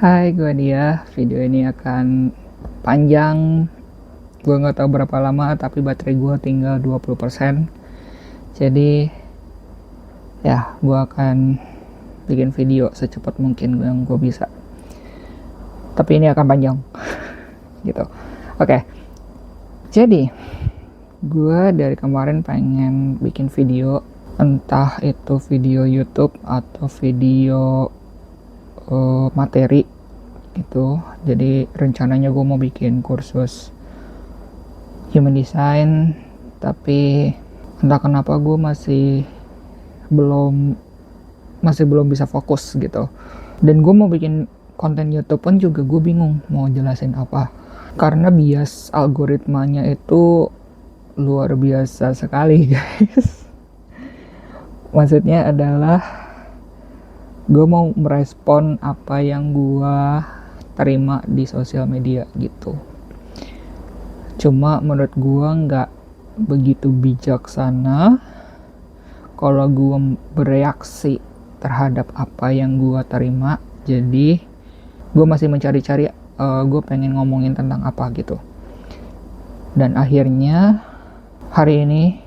Hai, gue Dia. Video ini akan panjang. Gue nggak tahu berapa lama, tapi baterai gue tinggal 20%. Jadi, ya, gue akan bikin video secepat mungkin yang gue bisa. Tapi ini akan panjang, gitu. Oke. Jadi, gue dari kemarin pengen bikin video, entah itu video YouTube atau video materi gitu. Jadi rencananya gue mau bikin kursus human design, tapi entah kenapa gue masih belum bisa fokus gitu. Dan gue mau bikin konten YouTube pun juga gue bingung mau jelasin apa, karena bias algoritmanya itu luar biasa sekali, guys. Maksudnya adalah gue mau merespon apa yang gue terima di sosial media gitu. Cuma menurut gue nggak begitu bijaksana kalau gue bereaksi terhadap apa yang gue terima. Jadi gue masih mencari-cari gue pengen ngomongin tentang apa gitu. Dan akhirnya hari ini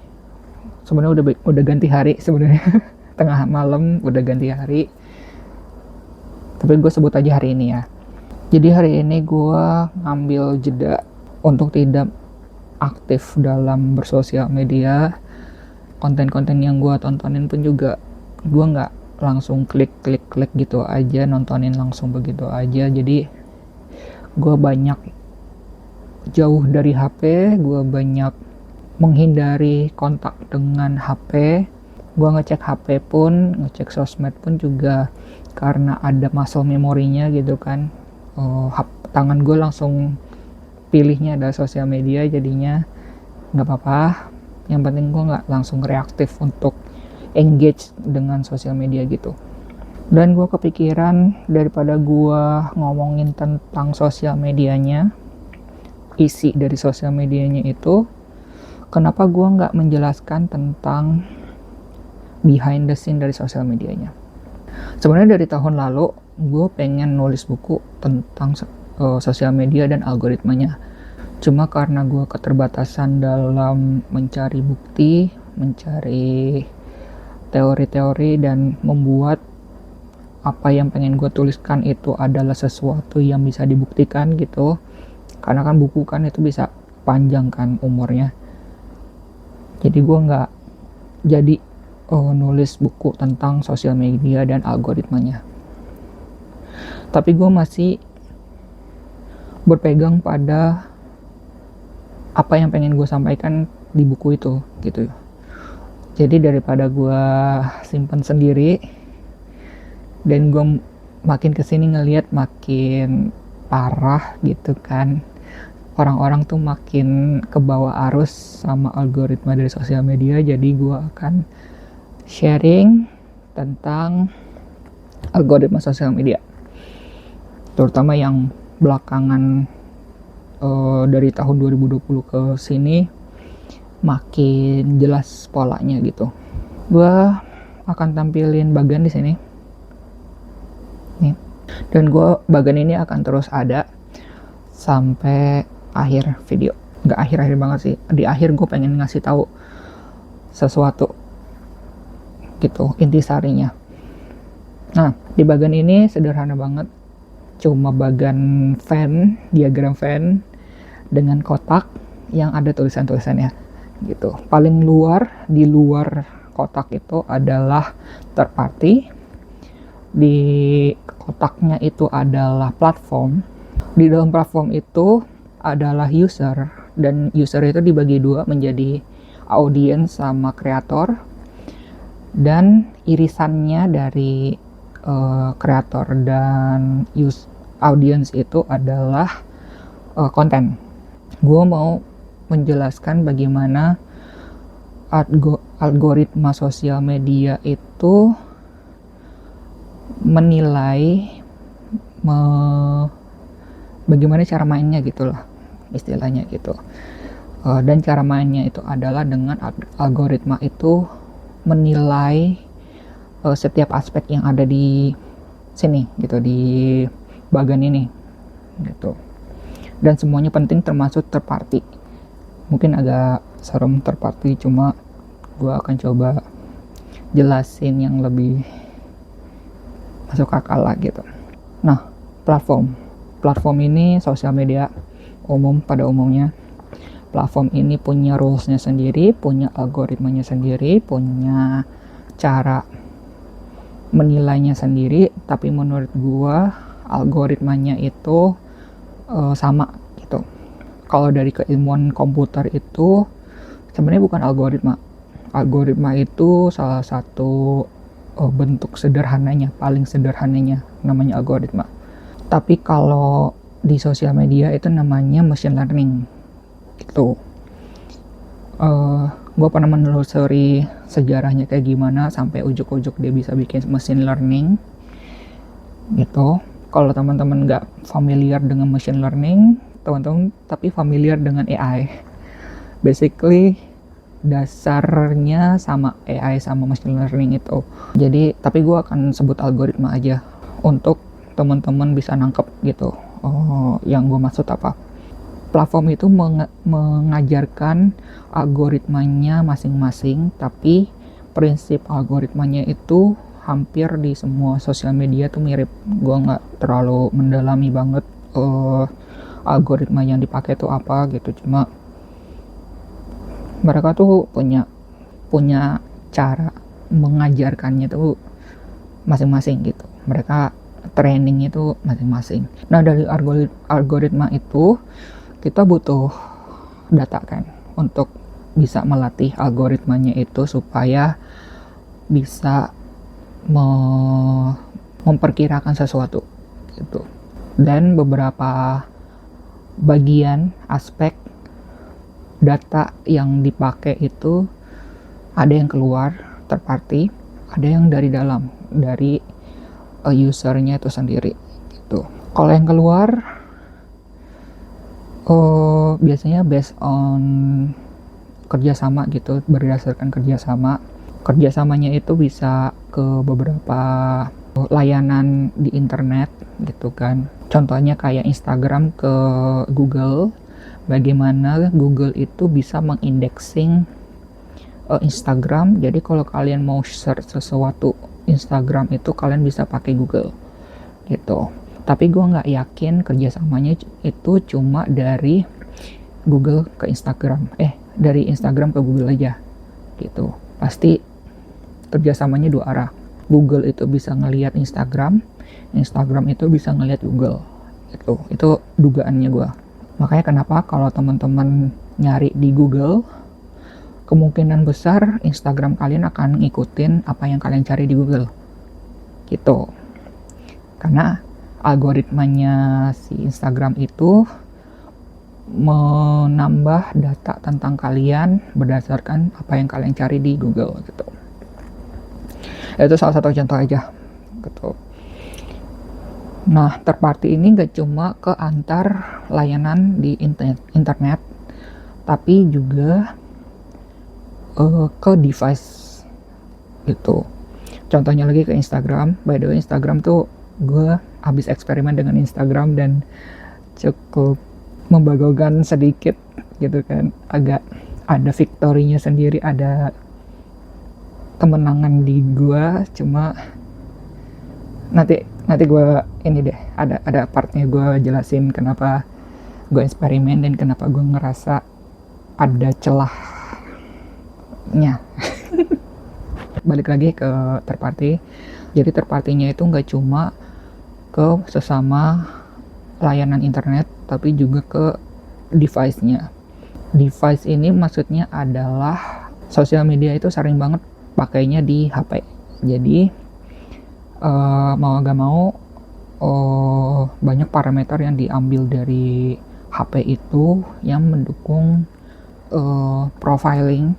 sebenarnya udah ganti hari sebenarnya. Tengah malam udah ganti hari, tapi gue sebut aja hari ini ya. Jadi hari ini gue ngambil jeda untuk tidak aktif dalam bersosial media. Konten-konten yang gue tontonin pun juga gue nggak langsung klik gitu aja, nontonin langsung begitu aja. Jadi gue banyak jauh dari HP, gue banyak menghindari kontak dengan HP. Gue ngecek HP pun, ngecek sosmed pun juga karena ada muscle memorinya gitu kan. Tangan gue langsung pilihnya adalah sosial media, jadinya nggak apa-apa. Yang penting gue nggak langsung reaktif untuk engage dengan sosial media gitu. Dan gue kepikiran daripada gue ngomongin tentang sosial medianya, isi dari sosial medianya itu, kenapa gue nggak menjelaskan tentang behind the scene dari sosial medianya. Sebenarnya dari tahun lalu gue pengen nulis buku tentang sosial media dan algoritmanya. Cuma karena gue keterbatasan dalam mencari bukti, mencari teori-teori, dan membuat apa yang pengen gue tuliskan itu adalah sesuatu yang bisa dibuktikan gitu. Karena kan buku kan itu bisa panjang kan umurnya. Jadi gue nggak jadi nulis buku tentang sosial media dan algoritmanya. Tapi gue masih berpegang pada apa yang pengen gue sampaikan di buku itu gitu. Jadi daripada gue simpan sendiri dan gue makin kesini ngelihat makin parah gitu kan, orang-orang tuh makin kebawa arus sama algoritma dari sosial media. Jadi gue akan sharing tentang algoritma sosial media, terutama yang belakangan dari tahun 2020 ke sini makin jelas polanya gitu. Gue akan tampilin bagan di sini nih, dan bagan ini akan terus ada sampai akhir video. Nggak akhir banget sih, di akhir gue pengen ngasih tahu sesuatu gitu, intisarinya. Nah, di bagan ini sederhana banget, cuma bagan fan, diagram fan dengan kotak yang ada tulisan-tulisannya gitu. Paling di luar kotak itu adalah third party, di kotaknya itu adalah platform, di dalam platform itu adalah user, dan user itu dibagi dua menjadi audience sama kreator. Dan irisannya dari kreator dan audience itu adalah konten. Gue mau menjelaskan bagaimana algoritma sosial media itu menilai bagaimana cara mainnya gitulah istilahnya gitu. Dan cara mainnya itu adalah dengan algoritma itu menilai setiap aspek yang ada di sini gitu, di bagan ini gitu. Dan semuanya penting termasuk third party. Mungkin agak serem third party, cuma gue akan coba jelasin yang lebih masuk akal lah gitu. Nah, platform ini sosial media umum pada umumnya. Platform ini punya rulesnya sendiri, punya algoritmanya sendiri, punya cara menilainya sendiri. Tapi menurut gua algoritmanya itu sama gitu. Kalau dari keilmuan komputer itu sebenarnya bukan algoritma itu salah satu bentuk sederhananya, paling sederhananya namanya algoritma. Tapi kalau di sosial media itu namanya machine learning gitu. Gue pernah menelusuri sejarahnya kayak gimana sampai ujuk-ujuk dia bisa bikin machine learning gitu. Kalau teman-teman nggak familiar dengan machine learning, teman-teman tapi familiar dengan AI. Basically dasarnya sama AI sama machine learning itu. Jadi tapi gue akan sebut algoritma aja untuk teman-teman bisa nangkep gitu yang gue maksud apa. Platform itu mengajarkan algoritmanya masing-masing, tapi prinsip algoritmanya itu hampir di semua sosial media tuh mirip. Gue nggak terlalu mendalami banget algoritma yang dipakai itu apa gitu, cuma mereka tuh punya cara mengajarkannya tuh masing-masing gitu. Mereka training itu masing-masing. Nah, dari algoritma itu kita butuh data kan untuk bisa melatih algoritmanya itu supaya bisa memperkirakan sesuatu gitu. Dan beberapa bagian aspek data yang dipakai itu ada yang keluar third party, ada yang dari dalam, dari usernya itu sendiri gitu. Kalau yang keluar biasanya based on kerjasama gitu, berdasarkan kerjasamanya itu bisa ke beberapa layanan di internet gitu kan. Contohnya kayak Instagram ke Google, bagaimana Google itu bisa mengindexing Instagram. Jadi kalau kalian mau search sesuatu Instagram itu kalian bisa pakai Google gitu. Tapi gue nggak yakin kerjasamanya itu cuma dari Google ke Instagram, dari Instagram ke Google aja gitu. Pasti kerjasamanya dua arah. Google itu bisa ngelihat Instagram, Instagram itu bisa ngelihat Google gitu. Itu dugaannya gue. Makanya kenapa kalau teman-teman nyari di Google, kemungkinan besar Instagram kalian akan ngikutin apa yang kalian cari di Google gitu. Karena algoritmanya si Instagram itu menambah data tentang kalian berdasarkan apa yang kalian cari di Google gitu. Itu salah satu contoh aja gitu. Nah, third party ini gak cuma ke antar layanan di internet, tapi juga ke device gitu. Contohnya lagi ke Instagram. By the way, Instagram tuh gue habis eksperimen dengan Instagram dan cukup membanggakan sedikit gitu kan. Agak ada victory-nya sendiri, ada kemenangan di gue. Cuma nanti gue ini deh, ada partnya gue jelasin kenapa gue eksperimen dan kenapa gue ngerasa ada celahnya. Balik lagi ke third party. Jadi third party-nya itu nggak cuma ke sesama layanan internet, tapi juga ke device-nya. Device ini maksudnya adalah sosial media itu sering banget pakainya di HP. Jadi mau gak mau banyak parameter yang diambil dari HP itu yang mendukung profiling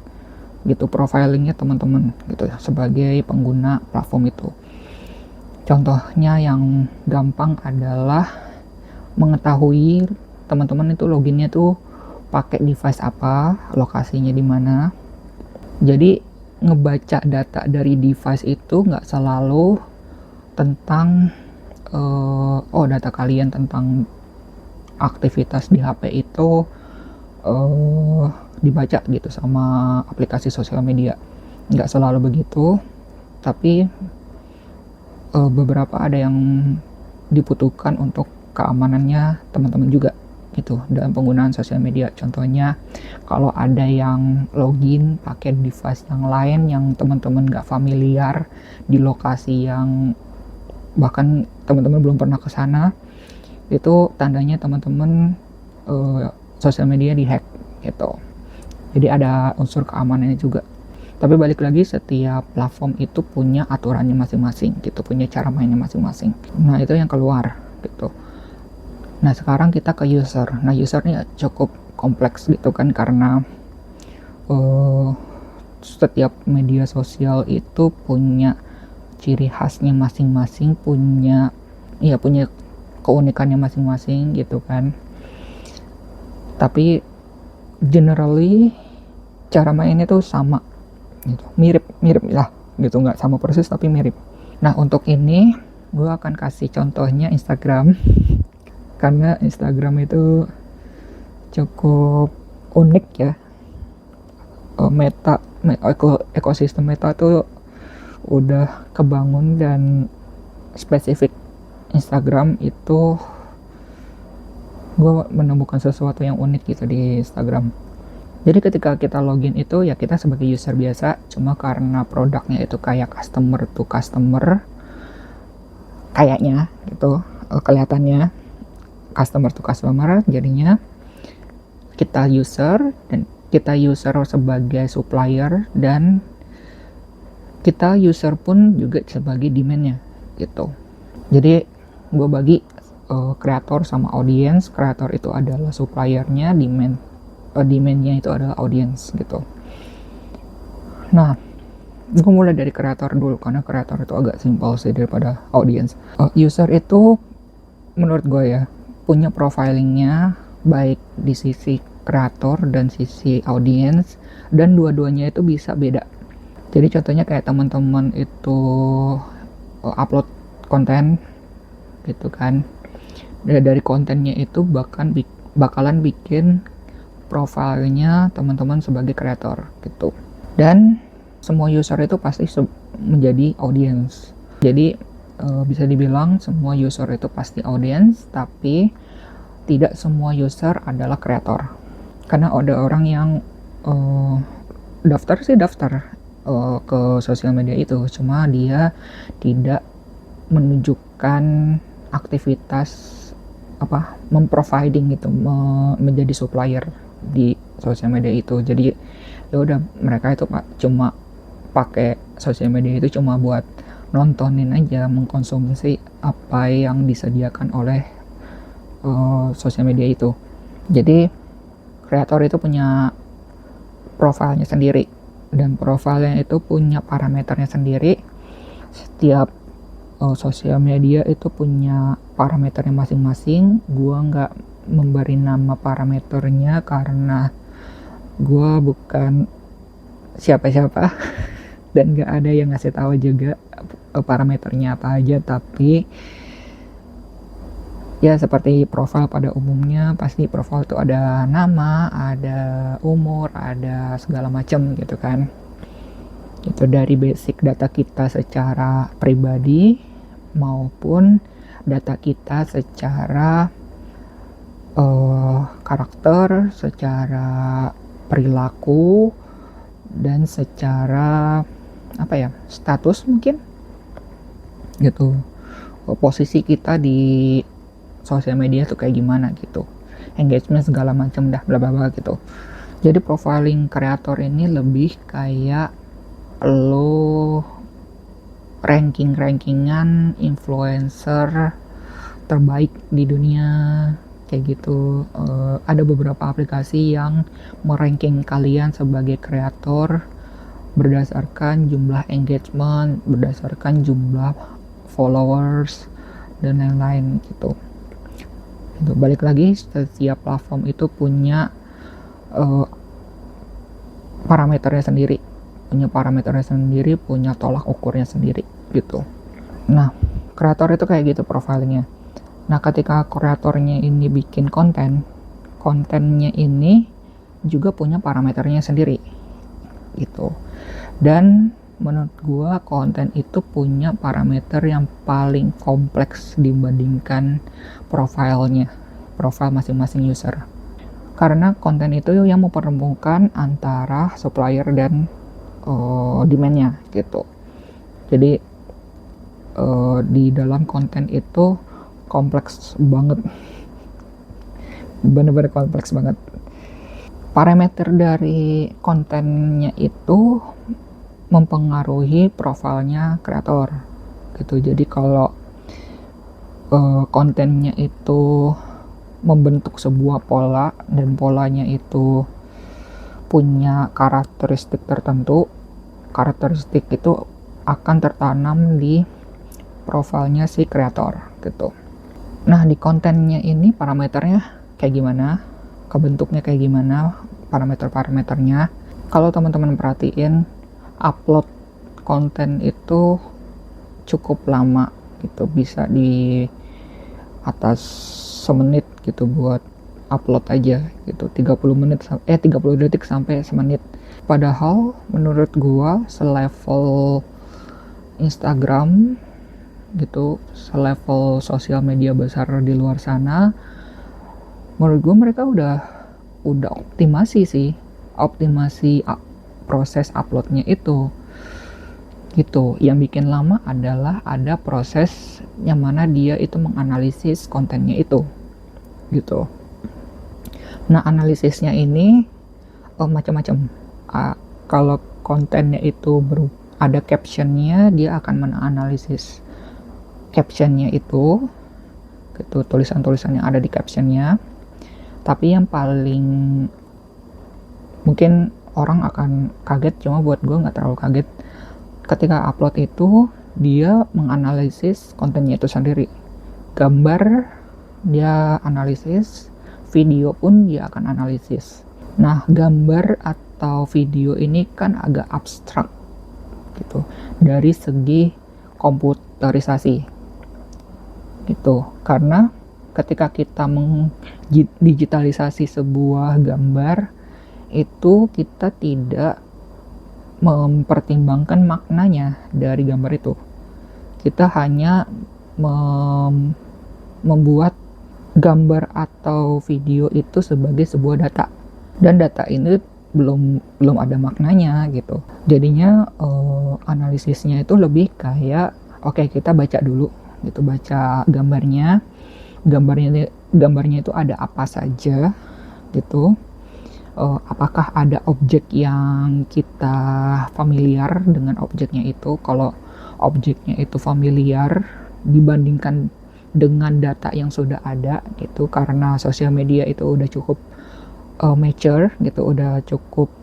gitu, profilingnya teman-teman gitu sebagai pengguna platform itu. Contohnya yang gampang adalah mengetahui teman-teman itu loginnya tuh pakai device apa, lokasinya di mana. Jadi ngebaca data dari device itu nggak selalu tentang data kalian tentang aktivitas di HP itu dibaca gitu sama aplikasi sosial media. Nggak selalu begitu, tapi beberapa ada yang dibutuhkan untuk keamanannya teman-teman juga gitu dalam penggunaan sosial media. Contohnya kalau ada yang login pakai device yang lain yang teman-teman nggak familiar di lokasi yang bahkan teman-teman belum pernah ke sana, itu tandanya teman-teman sosial media dihack gitu. Jadi ada unsur keamanannya juga. Tapi balik lagi, setiap platform itu punya aturannya masing-masing gitu, punya cara mainnya masing-masing. Nah itu yang keluar gitu. Nah sekarang kita ke user. Nah user ini cukup kompleks gitu kan, karena setiap media sosial itu punya ciri khasnya masing-masing, punya keunikannya masing-masing gitu kan. Tapi generally cara mainnya tuh sama gitu, mirip lah gitu, nggak sama persis tapi mirip. Nah untuk ini gue akan kasih contohnya Instagram karena Instagram itu cukup unik ya. Ekosistem Meta tuh udah kebangun, dan spesifik Instagram itu gue menemukan sesuatu yang unik gitu di Instagram. Jadi ketika kita login itu ya kita sebagai user biasa, cuma karena produknya itu kayak customer to customer, kayaknya gitu, kelihatannya customer to customer, jadinya kita user, dan kita user sebagai supplier, dan kita user pun juga sebagai demand-nya gitu. Jadi gue bagi kreator sama audience. Kreator itu adalah suppliernya, demand-nya itu adalah audience gitu. Nah gue mulai dari kreator dulu karena kreator itu agak simpel sih daripada audience. User itu menurut gue ya punya profilingnya baik di sisi kreator dan sisi audience, dan dua-duanya itu bisa beda. Jadi contohnya kayak teman-teman itu upload konten gitu kan, dari kontennya itu bakalan bikin profilnya teman-teman sebagai kreator gitu. Dan semua user itu pasti menjadi audience. Jadi bisa dibilang semua user itu pasti audience, tapi tidak semua user adalah kreator. Karena ada orang yang daftar ke sosial media itu, cuma dia tidak menunjukkan aktivitas memproviding gitu, menjadi supplier di sosial media itu. Jadi ya udah, mereka itu cuma pakai sosial media itu cuma buat nontonin aja, mengkonsumsi apa yang disediakan oleh sosial media itu. Jadi kreator itu punya profilnya sendiri, dan profilnya itu punya parameternya sendiri. Setiap sosial media itu punya parameternya masing-masing. Gua nggak memberi nama parameternya karena gua bukan siapa-siapa dan nggak ada yang ngasih tahu juga parameternya apa aja. Tapi ya seperti profil pada umumnya, pasti profil itu ada nama, ada umur, ada segala macam gitu kan. Itu dari basic data kita secara pribadi maupun data kita secara karakter, secara perilaku, dan secara status mungkin gitu. Posisi kita di sosial media tuh kayak gimana gitu, engagement segala macam dah bla bla bla gitu. Jadi profiling kreator ini lebih kayak lo rankingan influencer terbaik di dunia kayak gitu. Ada beberapa aplikasi yang meranking kalian sebagai kreator berdasarkan jumlah engagement, berdasarkan jumlah followers dan lain-lain gitu. Itu balik lagi, setiap platform itu punya parameternya sendiri, punya tolak ukurnya sendiri gitu. Nah Kreator itu kayak gitu profilnya. Nah, ketika kreatornya ini bikin kontennya ini juga punya parameternya sendiri gitu. Dan menurut gua konten itu punya parameter yang paling kompleks dibandingkan profil masing-masing user. Karena konten itu yang mempertemukan antara supplier dan demand-nya gitu. Jadi di dalam konten itu kompleks banget, bener-bener kompleks banget. Parameter dari kontennya itu mempengaruhi profilnya kreator gitu. Jadi kalau kontennya itu membentuk sebuah pola dan polanya itu punya karakteristik tertentu, karakteristik itu akan tertanam di profilnya si kreator gitu. Nah, di kontennya ini parameternya kayak gimana, kebentuknya kayak gimana, parameternya. Kalau teman-teman perhatiin, upload konten itu cukup lama gitu, bisa di atas semenit gitu buat upload aja gitu, 30 detik sampai semenit. Padahal menurut gua selevel Instagram gitu, selevel sosial media besar di luar sana, menurut gua mereka udah optimasi proses uploadnya itu gitu. Yang bikin lama adalah ada proses yang mana dia itu menganalisis kontennya itu gitu. Nah, analisisnya ini macam-macam. Kalau kontennya itu ada captionnya, dia akan menganalisis captionnya itu gitu, tulisan-tulisan yang ada di captionnya. Tapi yang paling mungkin orang akan kaget, cuma buat gue nggak terlalu kaget, ketika upload itu dia menganalisis kontennya itu sendiri. Gambar dia analisis, video pun dia akan analisis. Nah, gambar atau video ini kan agak abstrak gitu dari segi komputerisasi gitu, karena ketika kita digitalisasi sebuah gambar itu kita tidak mempertimbangkan maknanya dari gambar itu. Kita hanya membuat gambar atau video itu sebagai sebuah data, dan data ini belum ada maknanya gitu. Jadinya analisisnya itu lebih kayak oke, kita baca dulu gitu, baca gambarnya itu ada apa saja gitu. Apakah ada objek yang kita familiar dengan objeknya itu. Kalau objeknya itu familiar dibandingkan dengan data yang sudah ada gitu, karena sosial media itu udah cukup mature gitu, udah cukup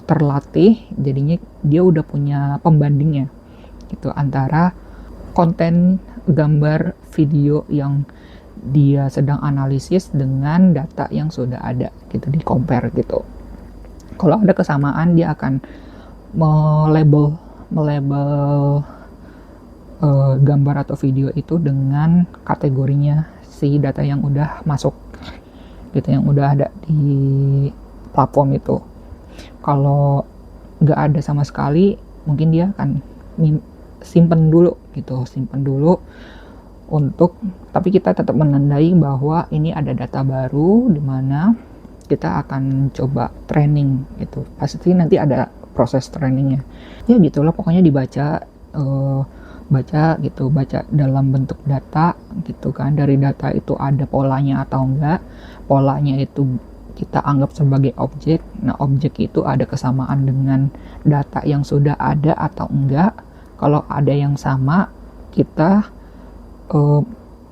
terlatih, jadinya dia udah punya pembandingnya gitu antara konten gambar video yang dia sedang analisis dengan data yang sudah ada gitu, di compare gitu. Kalau ada kesamaan, dia akan melabel gambar atau video itu dengan kategorinya si data yang udah masuk gitu, yang udah ada di platform itu. Kalau nggak ada sama sekali, mungkin dia akan simpen dulu untuk, tapi kita tetap menandai bahwa ini ada data baru di mana kita akan coba training gitu. Pasti nanti ada proses trainingnya. Ya gitulah, pokoknya dibaca baca dalam bentuk data gitu kan. Dari data itu ada polanya atau enggak. Polanya itu kita anggap sebagai objek. Nah, objek itu ada kesamaan dengan data yang sudah ada atau enggak. Kalau ada yang sama, kita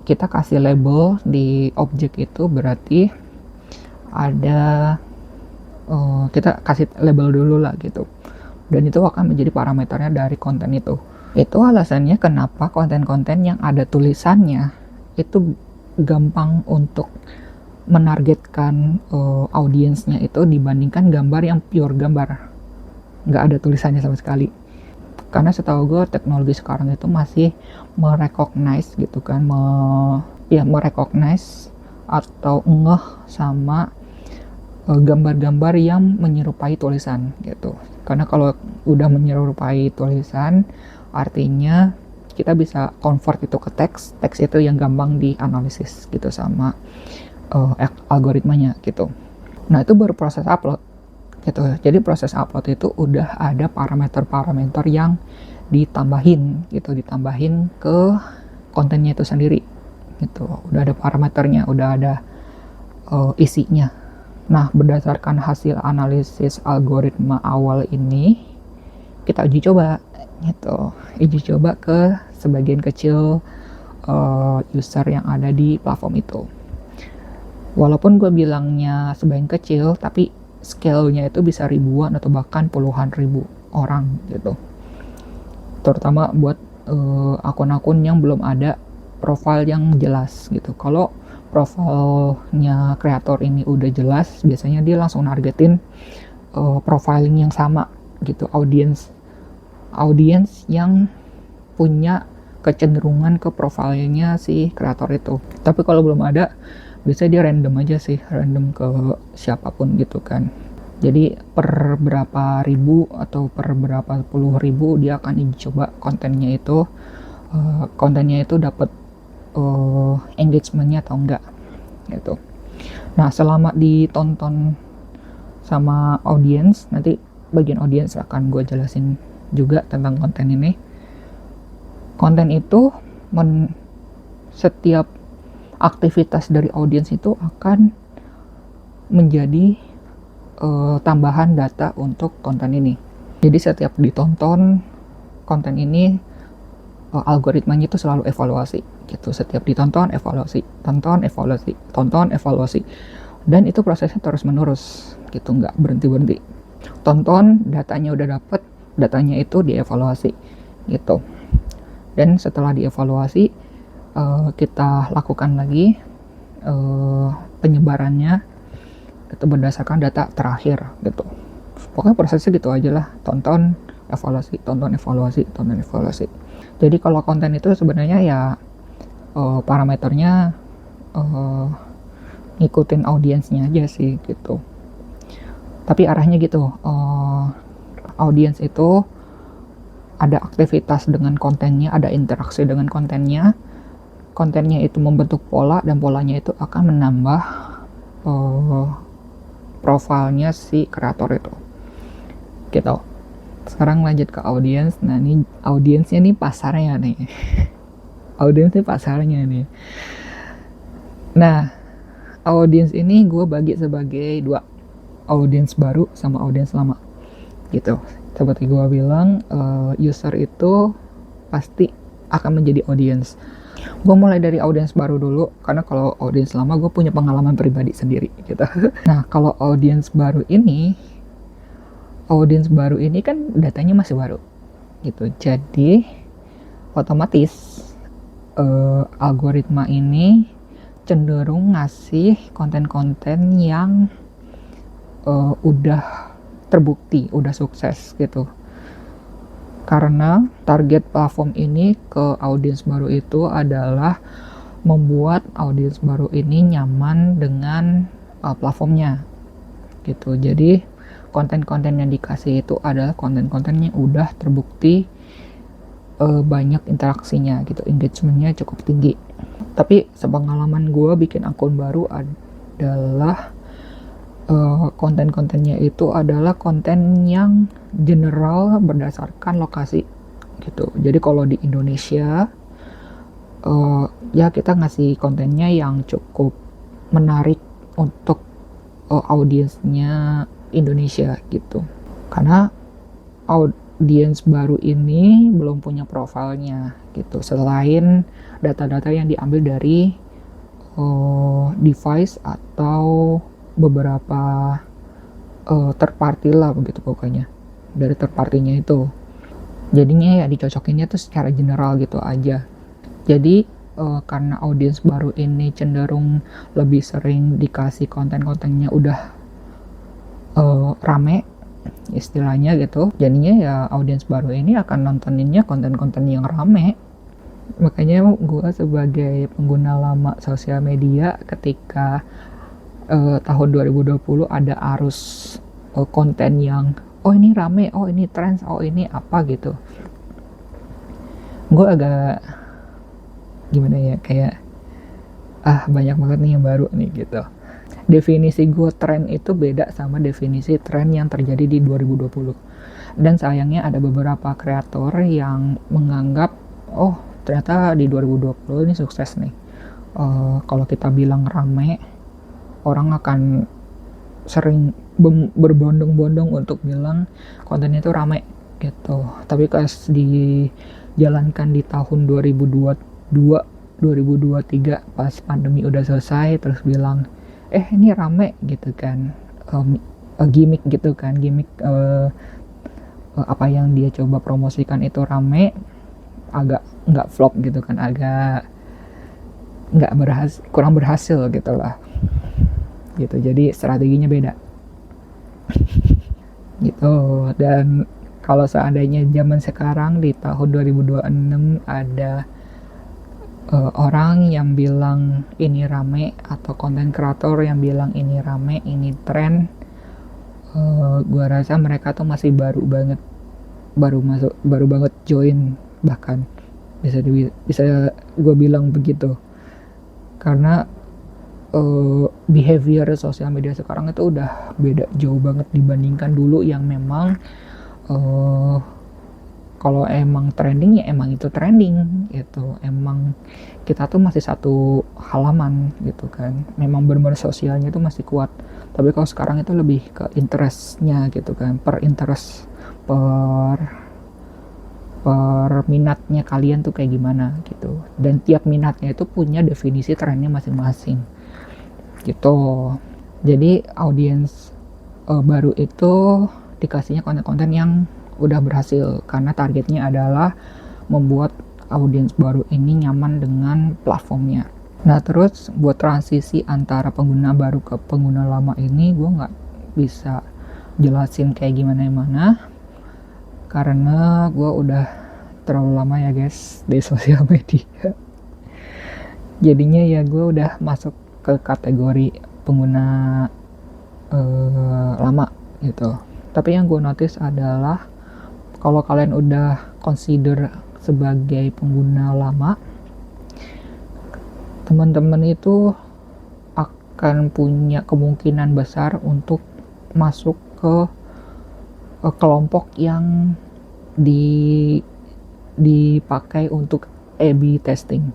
kasih label di objek itu, berarti ada kita kasih label dulu lah gitu, dan itu akan menjadi parameternya dari konten itu. Itu alasannya kenapa konten-konten yang ada tulisannya itu gampang untuk menargetkan audiensnya itu dibandingkan gambar yang pure gambar, nggak ada tulisannya sama sekali. Karena setahu gue teknologi sekarang itu masih merecognize gitu kan, merecognize atau ngeh sama gambar-gambar yang menyerupai tulisan gitu. Karena kalau udah menyerupai tulisan, artinya kita bisa convert itu ke teks. Teks itu yang gampang dianalisis gitu sama algoritmanya gitu. Nah itu baru proses upload gitu. Jadi proses upload itu udah ada parameter-parameter yang ditambahin gitu, ditambahin ke kontennya itu sendiri gitu. Udah ada parameternya, udah ada isinya. Nah, berdasarkan hasil analisis algoritma awal ini, kita uji coba gitu. Uji coba ke sebagian kecil user yang ada di platform itu. Walaupun gue bilangnya sebagian kecil, tapi scale-nya itu bisa ribuan atau bahkan puluhan ribu orang gitu. Terutama buat akun-akun yang belum ada profil yang jelas gitu. Kalau profilnya kreator ini udah jelas, biasanya dia langsung nargetin profiling yang sama gitu, audience yang punya kecenderungan ke profilnya si kreator itu. Tapi kalau belum ada, biasanya dia random aja sih, random ke siapapun gitu kan. Jadi per berapa ribu atau per berapa puluh ribu dia akan coba kontennya itu dapat engagementnya atau enggak gitu. Nah selama ditonton sama audience, nanti bagian audience akan gue jelasin juga tentang konten ini. Konten itu setiap aktivitas dari audience itu akan menjadi tambahan data untuk konten ini. Jadi setiap ditonton konten ini, algoritmanya itu selalu evaluasi gitu. Setiap ditonton evaluasi, tonton evaluasi, dan itu prosesnya terus menerus gitu, nggak berhenti. Tonton, datanya udah dapet, datanya itu dievaluasi gitu. Dan setelah dievaluasi, kita lakukan lagi penyebarannya itu berdasarkan data terakhir gitu. Pokoknya prosesnya gitu aja lah, tonton evaluasi. Jadi kalau konten itu sebenarnya ya parameternya ngikutin audiensnya aja sih gitu. Tapi arahnya gitu, audiens itu ada aktivitas dengan kontennya, ada interaksi dengan kontennya itu membentuk pola, dan polanya itu akan menambah profilnya si kreator itu gitu. Sekarang lanjut ke audiens. Nah ini audiensnya nih pasarnya nih. Audiensnya pasarnya nih. Nah audiens ini gue bagi sebagai dua, audiens baru sama audiens lama gitu. Seperti gue bilang, user itu pasti akan menjadi audiens. Gue mulai dari audiens baru dulu, karena kalau audiens lama gue punya pengalaman pribadi sendiri gitu. Nah kalau audiens baru ini kan datanya masih baru gitu, jadi otomatis algoritma ini cenderung ngasih konten-konten yang udah terbukti, udah sukses gitu. Karena target platform ini ke audiens baru itu adalah membuat audiens baru ini nyaman dengan platformnya gitu. Jadi konten-konten yang dikasih itu adalah konten-konten yang udah terbukti banyak interaksinya gitu, engagementnya cukup tinggi. Tapi sepengalaman gue bikin akun baru adalah konten-kontennya itu adalah konten yang general berdasarkan lokasi gitu. Jadi kalau di Indonesia ya kita ngasih kontennya yang cukup menarik untuk audiensnya Indonesia gitu. Karena audiens baru ini belum punya profilnya gitu, selain data-data yang diambil dari device atau beberapa third party lah begitu, pokoknya dari third party-nya itu. Jadinya ya dicocokinnya tuh secara general gitu aja. Jadi karena audiens baru ini cenderung lebih sering dikasih konten-kontennya udah rame istilahnya gitu. Jadinya ya audiens baru ini akan nontoninnya konten-konten yang rame. Makanya gue sebagai pengguna lama sosial media, ketika tahun 2020 ada arus konten yang oh ini rame, oh ini trends, oh ini apa gitu, gue agak gimana ya, kayak banyak banget nih yang baru nih gitu. Definisi gue tren itu beda sama definisi tren yang terjadi di 2020. Dan sayangnya ada beberapa kreator yang menganggap oh ternyata di 2020 ini sukses nih. Kalau kita bilang rame, orang akan sering berbondong-bondong untuk bilang kontennya itu rame gitu. Tapi pas dijalankan di tahun 2022 2023 pas pandemi udah selesai, terus bilang ini rame gitu kan, gimmick gitu kan, gimmick apa yang dia coba promosikan itu rame, agak nggak flop gitu kan, agak nggak kurang berhasil gitu lah gitu. Jadi strateginya beda gitu. Dan kalau seandainya zaman sekarang di tahun 2026 ada orang yang bilang ini rame, atau konten kreator yang bilang ini rame, ini tren, gua rasa mereka tuh masih baru banget join, bahkan bisa gue bilang begitu. Karena behavior sosial media sekarang itu udah beda jauh banget dibandingkan dulu, yang memang kalau emang trending ya emang itu trending gitu, emang kita tuh masih satu halaman gitu kan, memang benar-benar sosialnya itu masih kuat. Tapi kalau sekarang itu lebih ke interestnya gitu kan, per interest, per minatnya kalian tuh kayak gimana gitu. Dan tiap minatnya itu punya definisi trennya masing-masing gitu. Jadi audiens baru itu dikasihnya konten-konten yang udah berhasil, karena targetnya adalah membuat audiens baru ini nyaman dengan platformnya. Nah terus buat transisi antara pengguna baru ke pengguna lama ini gue nggak bisa jelasin kayak gimana karena gue udah terlalu lama ya guys di sosial media. Jadinya ya gue udah masuk ke kategori pengguna lama gitu. Tapi yang gue notice adalah kalau kalian udah consider sebagai pengguna lama, teman-teman itu akan punya kemungkinan besar untuk masuk ke kelompok yang dipakai untuk A/B testing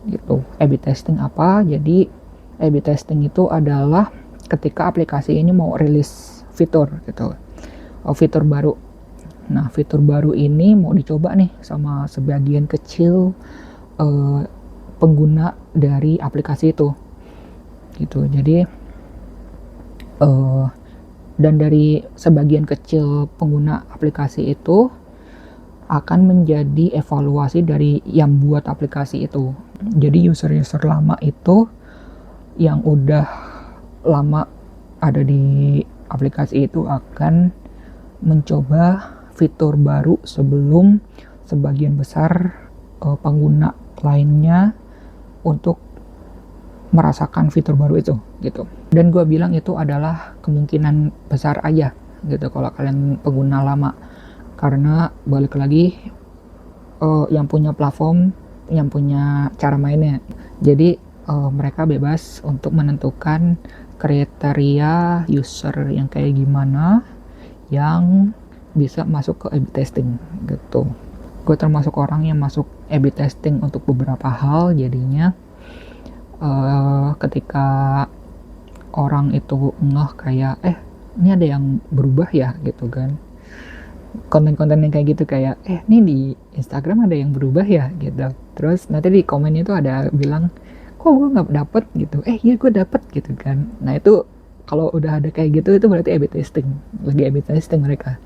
gitu. A/B testing apa? Jadi A/B testing itu adalah ketika aplikasi ini mau rilis fitur gitu, fitur baru. Nah fitur baru ini mau dicoba nih sama sebagian kecil pengguna dari aplikasi itu gitu. Jadi dan dari sebagian kecil pengguna aplikasi itu akan menjadi evaluasi dari yang buat aplikasi itu. Jadi user-user lama itu yang udah lama ada di aplikasi itu akan mencoba fitur baru sebelum sebagian besar pengguna lainnya untuk merasakan fitur baru itu gitu. Dan gue bilang itu adalah kemungkinan besar aja gitu kalau kalian pengguna lama, karena balik lagi yang punya platform, yang punya cara mainnya, jadi mereka bebas untuk menentukan kriteria user yang kayak gimana yang bisa masuk ke A/B testing gitu. Gue termasuk orang yang masuk A/B testing untuk beberapa hal. Jadinya ketika orang itu ngeh kayak ini ada yang berubah ya gitu kan, konten-konten yang kayak gitu, kayak ini di Instagram ada yang berubah ya gitu, terus nanti di komennya itu ada bilang kok gue nggak dapet gitu, iya gue dapet gitu kan. Nah itu kalau udah ada kayak gitu itu berarti A/B testing, lagi A/B testing mereka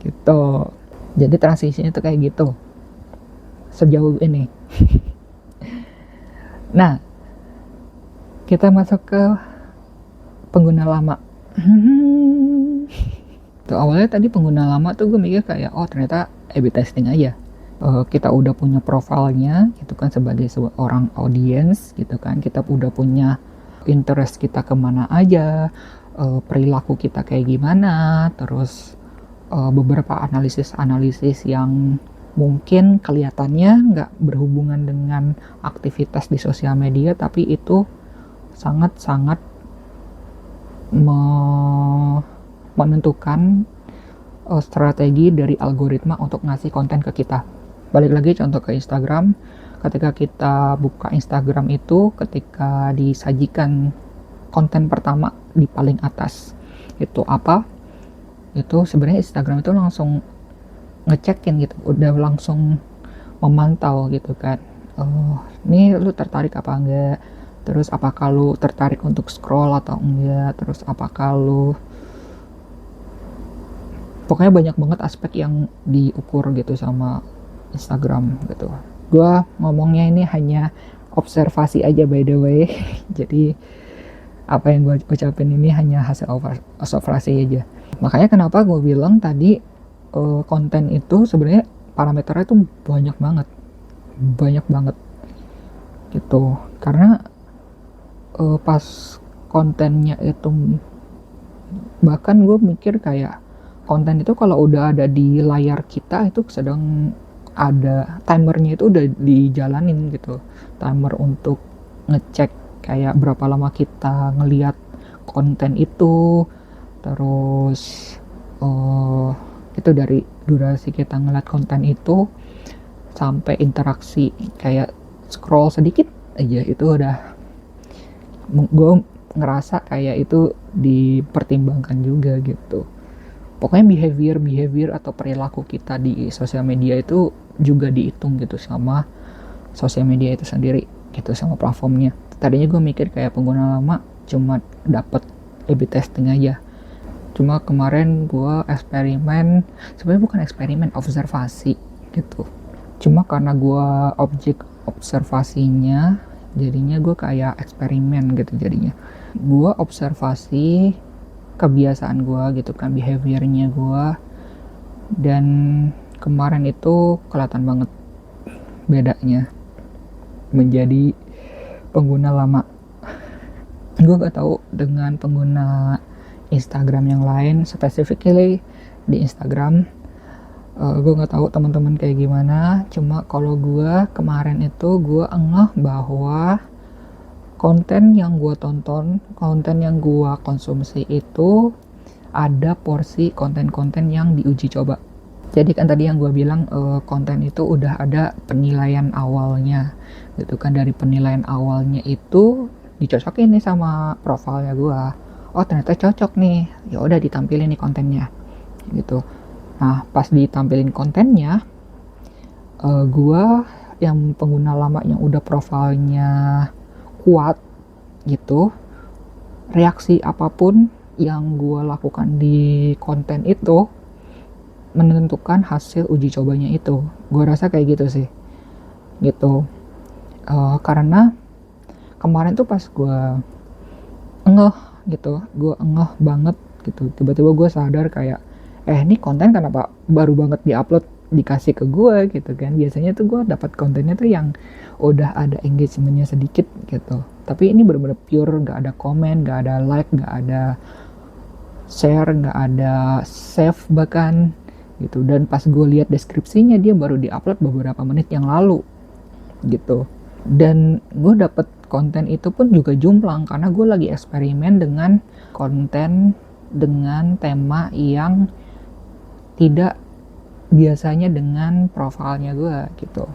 gitu. Jadi transisinya tuh kayak gitu sejauh ini. Nah kita masuk ke pengguna lama. Tuh, awalnya tadi pengguna lama tuh gue mikir kayak, oh ternyata A/B testing aja. Kita udah punya profilnya gitu kan sebagai seorang audiens gitu kan, kita udah punya interest kita kemana aja, perilaku kita kayak gimana, terus beberapa analisis yang mungkin kelihatannya nggak berhubungan dengan aktivitas di sosial media, tapi itu sangat-sangat menentukan strategi dari algoritma untuk ngasih konten ke kita. Balik lagi contoh ke Instagram, ketika kita buka Instagram itu, ketika disajikan konten pertama di paling atas itu apa, itu sebenarnya Instagram itu langsung ngecekin gitu, udah langsung memantau gitu kan, ini lu tertarik apa enggak, terus apakah lu tertarik untuk scroll atau enggak, terus apakah lu, pokoknya banyak banget aspek yang diukur gitu sama Instagram gitu. Gua ngomongnya ini hanya observasi aja by the way. Jadi apa yang gue ucapin ini hanya hasil observasi aja. Makanya kenapa gue bilang tadi konten itu sebenarnya parameternya itu banyak banget gitu. Karena pas kontennya itu, bahkan gue mikir kayak konten itu kalau udah ada di layar kita itu sedang ada timernya, itu udah dijalanin gitu, timer untuk ngecek kayak berapa lama kita ngelihat konten itu, terus itu dari durasi kita ngeliat konten itu sampai interaksi kayak scroll sedikit aja, itu udah gue ngerasa kayak itu dipertimbangkan juga gitu. Pokoknya behavior atau perilaku kita di sosial media itu juga dihitung gitu sama sosial media itu sendiri gitu, sama platformnya. Tadinya gue mikir kayak pengguna lama cuma dapet A/B testing aja, cuma kemarin gue eksperimen, sebenarnya bukan eksperimen, observasi gitu. Cuma karena gue objek observasinya, jadinya gue kayak eksperimen gitu. Jadinya gue observasi kebiasaan gue gitu kan, behaviornya gue, dan kemarin itu kelihatan banget bedanya menjadi pengguna lama. Gue gak tahu dengan pengguna Instagram yang lain, specifically di Instagram, gue gak tahu teman-teman kayak gimana. Cuma kalau gue kemarin itu gue ngeh bahwa konten yang gue tonton, konten yang gue konsumsi itu ada porsi konten-konten yang diuji coba. Jadi kan tadi yang gue bilang konten itu udah ada penilaian awalnya gitu kan, dari penilaian awalnya itu dicocokin nih sama profilnya gue. Oh ternyata cocok nih, ya udah ditampilin nih kontennya gitu. Nah pas ditampilin kontennya, gue yang pengguna lama yang udah profilnya kuat gitu, reaksi apapun yang gue lakukan di konten itu menentukan hasil uji cobanya itu. Gue rasa kayak gitu sih gitu. Karena kemarin tuh pas gue ngeh gitu, gue ngeh banget gitu, tiba-tiba gue sadar kayak ini konten kenapa baru banget diupload dikasih ke gue gitu kan. Biasanya tuh gue dapat kontennya tuh yang udah ada engagementnya sedikit gitu, tapi ini bener-bener pure, gak ada komen, gak ada like, gak ada share, gak ada save bahkan gitu. Dan pas gue lihat deskripsinya dia baru diupload beberapa menit yang lalu gitu. Dan gue dapet konten itu pun juga jumplang karena gue lagi eksperimen dengan konten dengan tema yang tidak biasanya dengan profilnya gue gitu.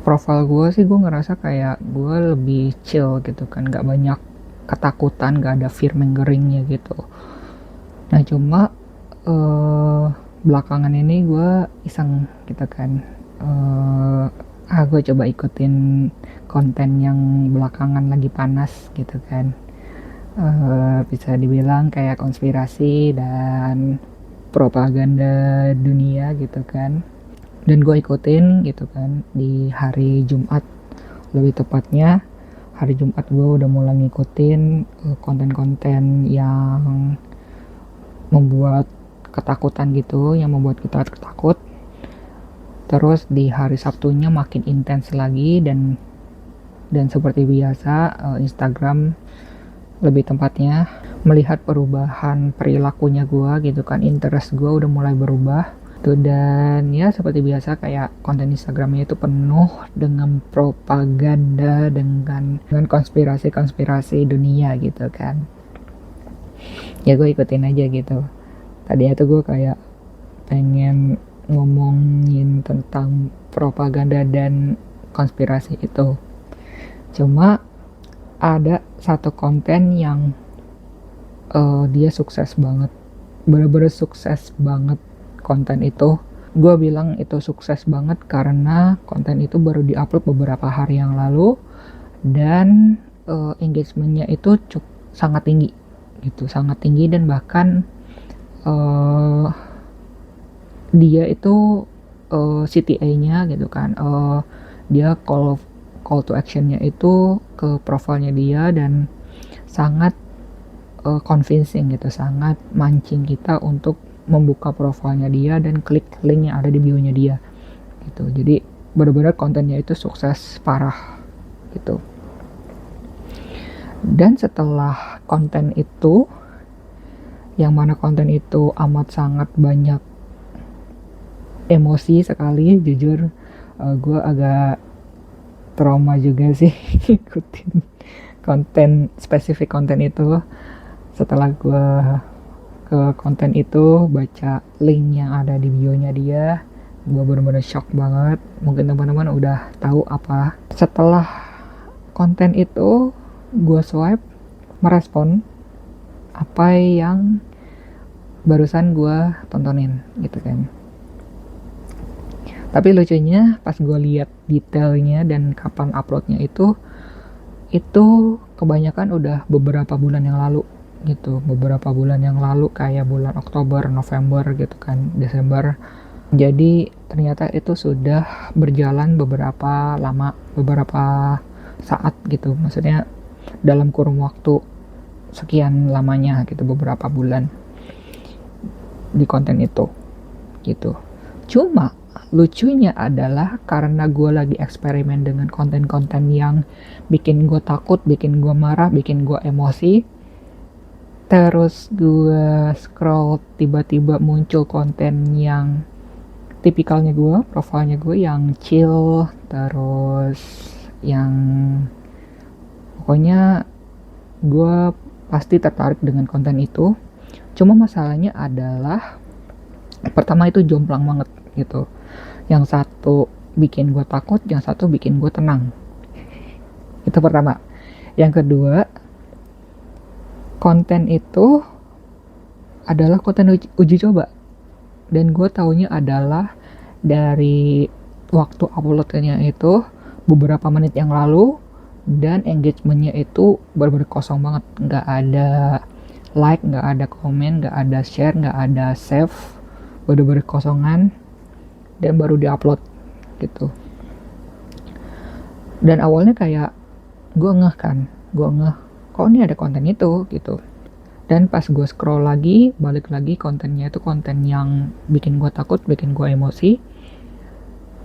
Profil gue sih gue ngerasa kayak gue lebih chill gitu kan, gak banyak ketakutan, gak ada fear mongering-nya gitu. Nah cuma belakangan ini gue iseng gitu kan, gue coba ikutin konten yang belakangan lagi panas gitu kan, bisa dibilang kayak konspirasi dan propaganda dunia gitu kan. Dan gue ikutin gitu kan di hari Jumat, lebih tepatnya hari Jumat gue udah mulai ngikutin konten-konten yang membuat ketakutan gitu, yang membuat kita takut. Terus di hari Sabtunya makin intens lagi, dan seperti biasa Instagram lebih tepatnya melihat perubahan perilakunya gue gitu kan, interest gue udah mulai berubah tuh. Dan ya seperti biasa kayak konten Instagramnya itu penuh dengan propaganda, dengan konspirasi dunia gitu kan. Ya gue ikutin aja gitu. Tadinya tuh gue kayak pengen ngomongin tentang propaganda dan konspirasi itu, cuma ada satu konten yang dia sukses banget, bener-bener sukses banget konten itu. Gue bilang itu sukses banget karena konten itu baru diupload beberapa hari yang lalu, dan engagementnya itu sangat tinggi gitu, sangat tinggi. Dan bahkan dia itu CTA-nya gitu kan, dia call to action-nya itu ke profilnya dia, dan sangat convincing gitu, sangat mancing kita untuk membuka profilnya dia dan klik link yang ada di bio-nya dia gitu. Jadi benar-benar kontennya itu sukses parah gitu. Dan setelah konten itu, yang mana konten itu amat sangat banyak emosi sekali, jujur gue agak trauma juga sih ikutin spesifik konten itu. Setelah gue ke konten itu, baca link yang ada di bio-nya dia, gue bener-bener shock banget. Mungkin teman-teman udah tahu apa. Setelah konten itu, gue swipe, merespon apa yang barusan gue tontonin gitu kan. Tapi lucunya pas gue lihat detailnya dan kapan uploadnya itu kebanyakan udah beberapa bulan yang lalu gitu, beberapa bulan yang lalu, kayak bulan Oktober, November gitu kan, Desember. Jadi ternyata itu sudah berjalan beberapa saat gitu, maksudnya dalam kurun waktu sekian lamanya gitu, beberapa bulan di konten itu gitu. Cuma lucunya adalah karena gue lagi eksperimen dengan konten-konten yang bikin gue takut, bikin gue marah, bikin gue emosi. Terus gue scroll, tiba-tiba muncul konten yang tipikalnya gue, profilnya gue yang chill, terus yang pokoknya gue pasti tertarik dengan konten itu. Cuma masalahnya adalah pertama itu jomplang banget gitu. Yang satu bikin gue takut, yang satu bikin gue tenang. Itu pertama. Yang kedua, konten itu adalah konten uji coba. Dan gue taunya adalah dari waktu uploadnya itu beberapa menit yang lalu, dan engagementnya itu bener-bener kosong banget. Nggak ada like, nggak ada komen, nggak ada share, nggak ada save. Bener-bener kosongan. Dan baru diupload gitu. Dan awalnya kayak gue ngeh kok ini ada konten itu gitu. Dan pas gue scroll lagi, balik lagi, kontennya itu konten yang bikin gue takut, bikin gue emosi,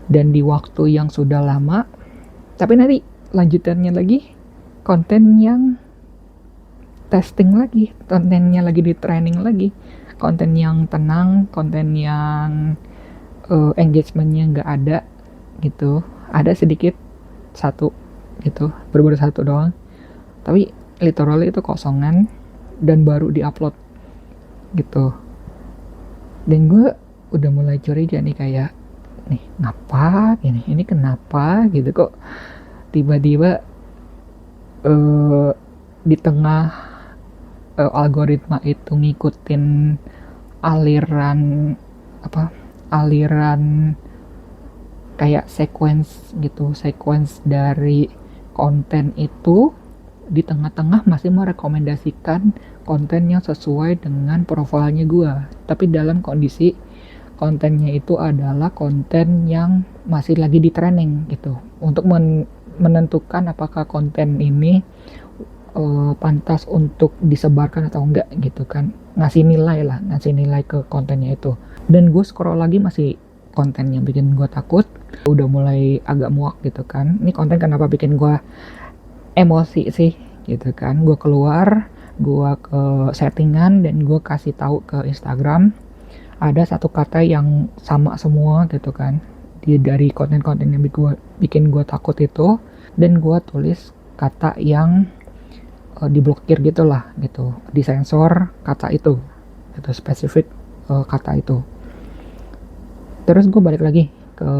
dan di waktu yang sudah lama. Tapi nanti lanjutannya lagi konten yang testing lagi, kontennya lagi di training lagi, konten yang tenang, konten yang engagementnya nggak ada gitu, ada sedikit satu gitu, bener-bener satu doang, tapi literally itu kosongan dan baru diupload gitu. Dan gue udah mulai curiga nih, kayak nih ngapa ini kenapa gitu, kok tiba-tiba di tengah algoritma itu ngikutin aliran kayak sequence dari konten itu, di tengah-tengah masih merekomendasikan konten yang sesuai dengan profilnya gue, tapi dalam kondisi kontennya itu adalah konten yang masih lagi di training gitu, untuk menentukan apakah konten ini pantas untuk disebarkan atau enggak gitu kan, ngasih nilai ke kontennya itu. Dan gue scroll lagi masih konten yang bikin gue takut, udah mulai agak muak gitu kan, ini konten kenapa bikin gue emosi sih gitu kan. Gue keluar, gue ke settingan, dan gue kasih tahu ke Instagram ada satu kata yang sama semua gitu kan dari konten-konten yang bikin gue takut itu, dan gue tulis kata yang diblokir gitulah gitu, disensor kata itu spesifik kata itu. Terus gue balik lagi ke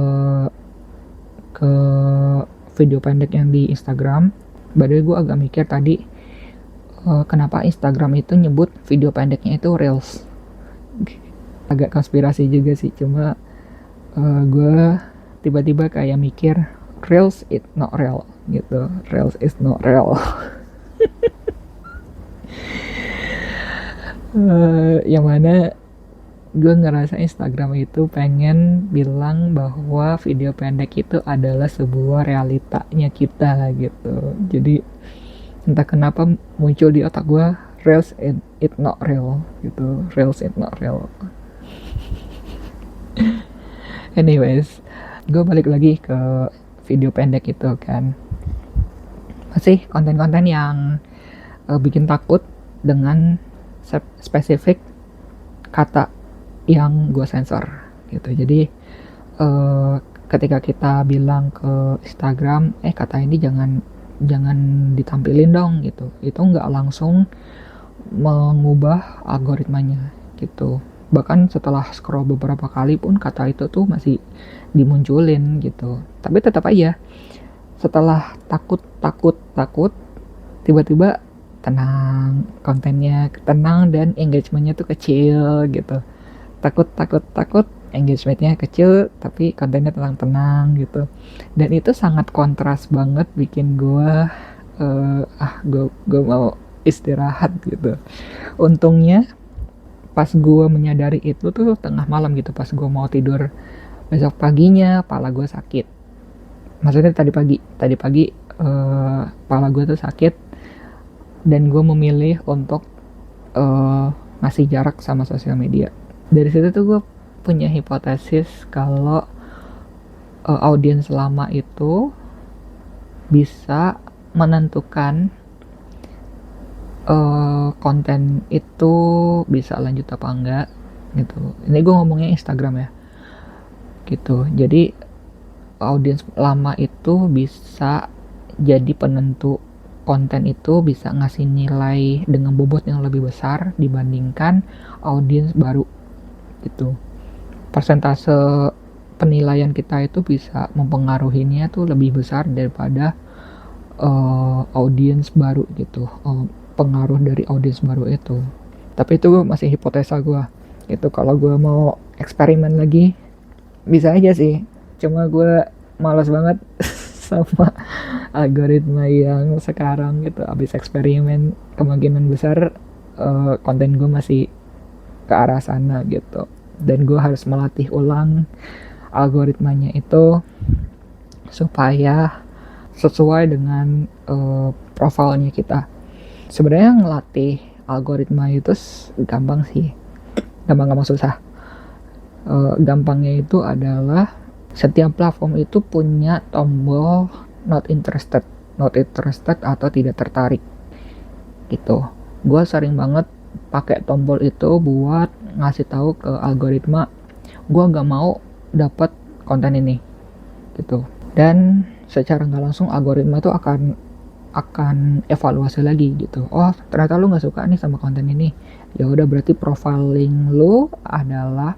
video pendek yang di Instagram. By the way, gue agak mikir tadi kenapa Instagram itu nyebut video pendeknya itu Reels. Agak konspirasi juga sih, cuma gue tiba-tiba kayak mikir Reels is not real gitu, Reels is not real. Yang mana gue ngerasa Instagram itu pengen bilang bahwa video pendek itu adalah sebuah realitanya kita gitu. Jadi entah kenapa muncul di otak gue Reels it not real gitu, Reels it not real. Anyways, gue balik lagi ke video pendek itu kan, masih konten-konten yang bikin takut dengan spesifik kata yang gue sensor gitu. Jadi ketika kita bilang ke Instagram kata ini jangan ditampilin dong gitu, itu nggak langsung mengubah algoritmanya gitu. Bahkan setelah scroll beberapa kali pun kata itu tuh masih dimunculin gitu. Tapi tetap aja setelah takut tiba-tiba tenang, kontennya tenang dan engagementnya tuh kecil gitu. Takut, engagementnya kecil tapi kontennya tenang gitu. Dan itu sangat kontras banget, bikin gue mau istirahat gitu. Untungnya pas gue menyadari itu tuh tengah malam gitu, pas gue mau tidur besok paginya kepala gue sakit. Maksudnya tadi pagi kepala gue tuh sakit, dan gue memilih untuk ngasih jarak sama sosial media. Dari situ tuh gue punya hipotesis kalau audiens lama itu bisa menentukan konten itu bisa lanjut apa enggak gitu. Ini gue ngomongnya Instagram ya gitu. Jadi audiens lama itu bisa jadi penentu konten itu, bisa ngasih nilai dengan bobot yang lebih besar dibandingkan audiens baru gitu. Persentase penilaian kita itu bisa mempengaruhinya tuh lebih besar daripada audiens baru gitu, pengaruh dari audiens baru itu. Tapi itu masih hipotesa gue gitu. Kalau gue mau eksperimen lagi bisa aja sih, cuma gue malas banget sama algoritma yang sekarang gitu. Abis eksperimen kemungkinan besar konten gue masih ke arah sana gitu, dan gue harus melatih ulang algoritmanya itu supaya sesuai dengan profilnya kita. Sebenarnya ngelatih algoritma itu gampang sih, gampang susah. Gampangnya itu adalah setiap platform itu punya tombol not interested atau tidak tertarik gitu. Gue sering banget pakai tombol itu buat ngasih tahu ke algoritma gue gak mau dapat konten ini gitu. Dan secara nggak langsung algoritma tuh akan evaluasi lagi gitu. Oh ternyata lu nggak suka nih sama konten ini, ya udah berarti profiling lu adalah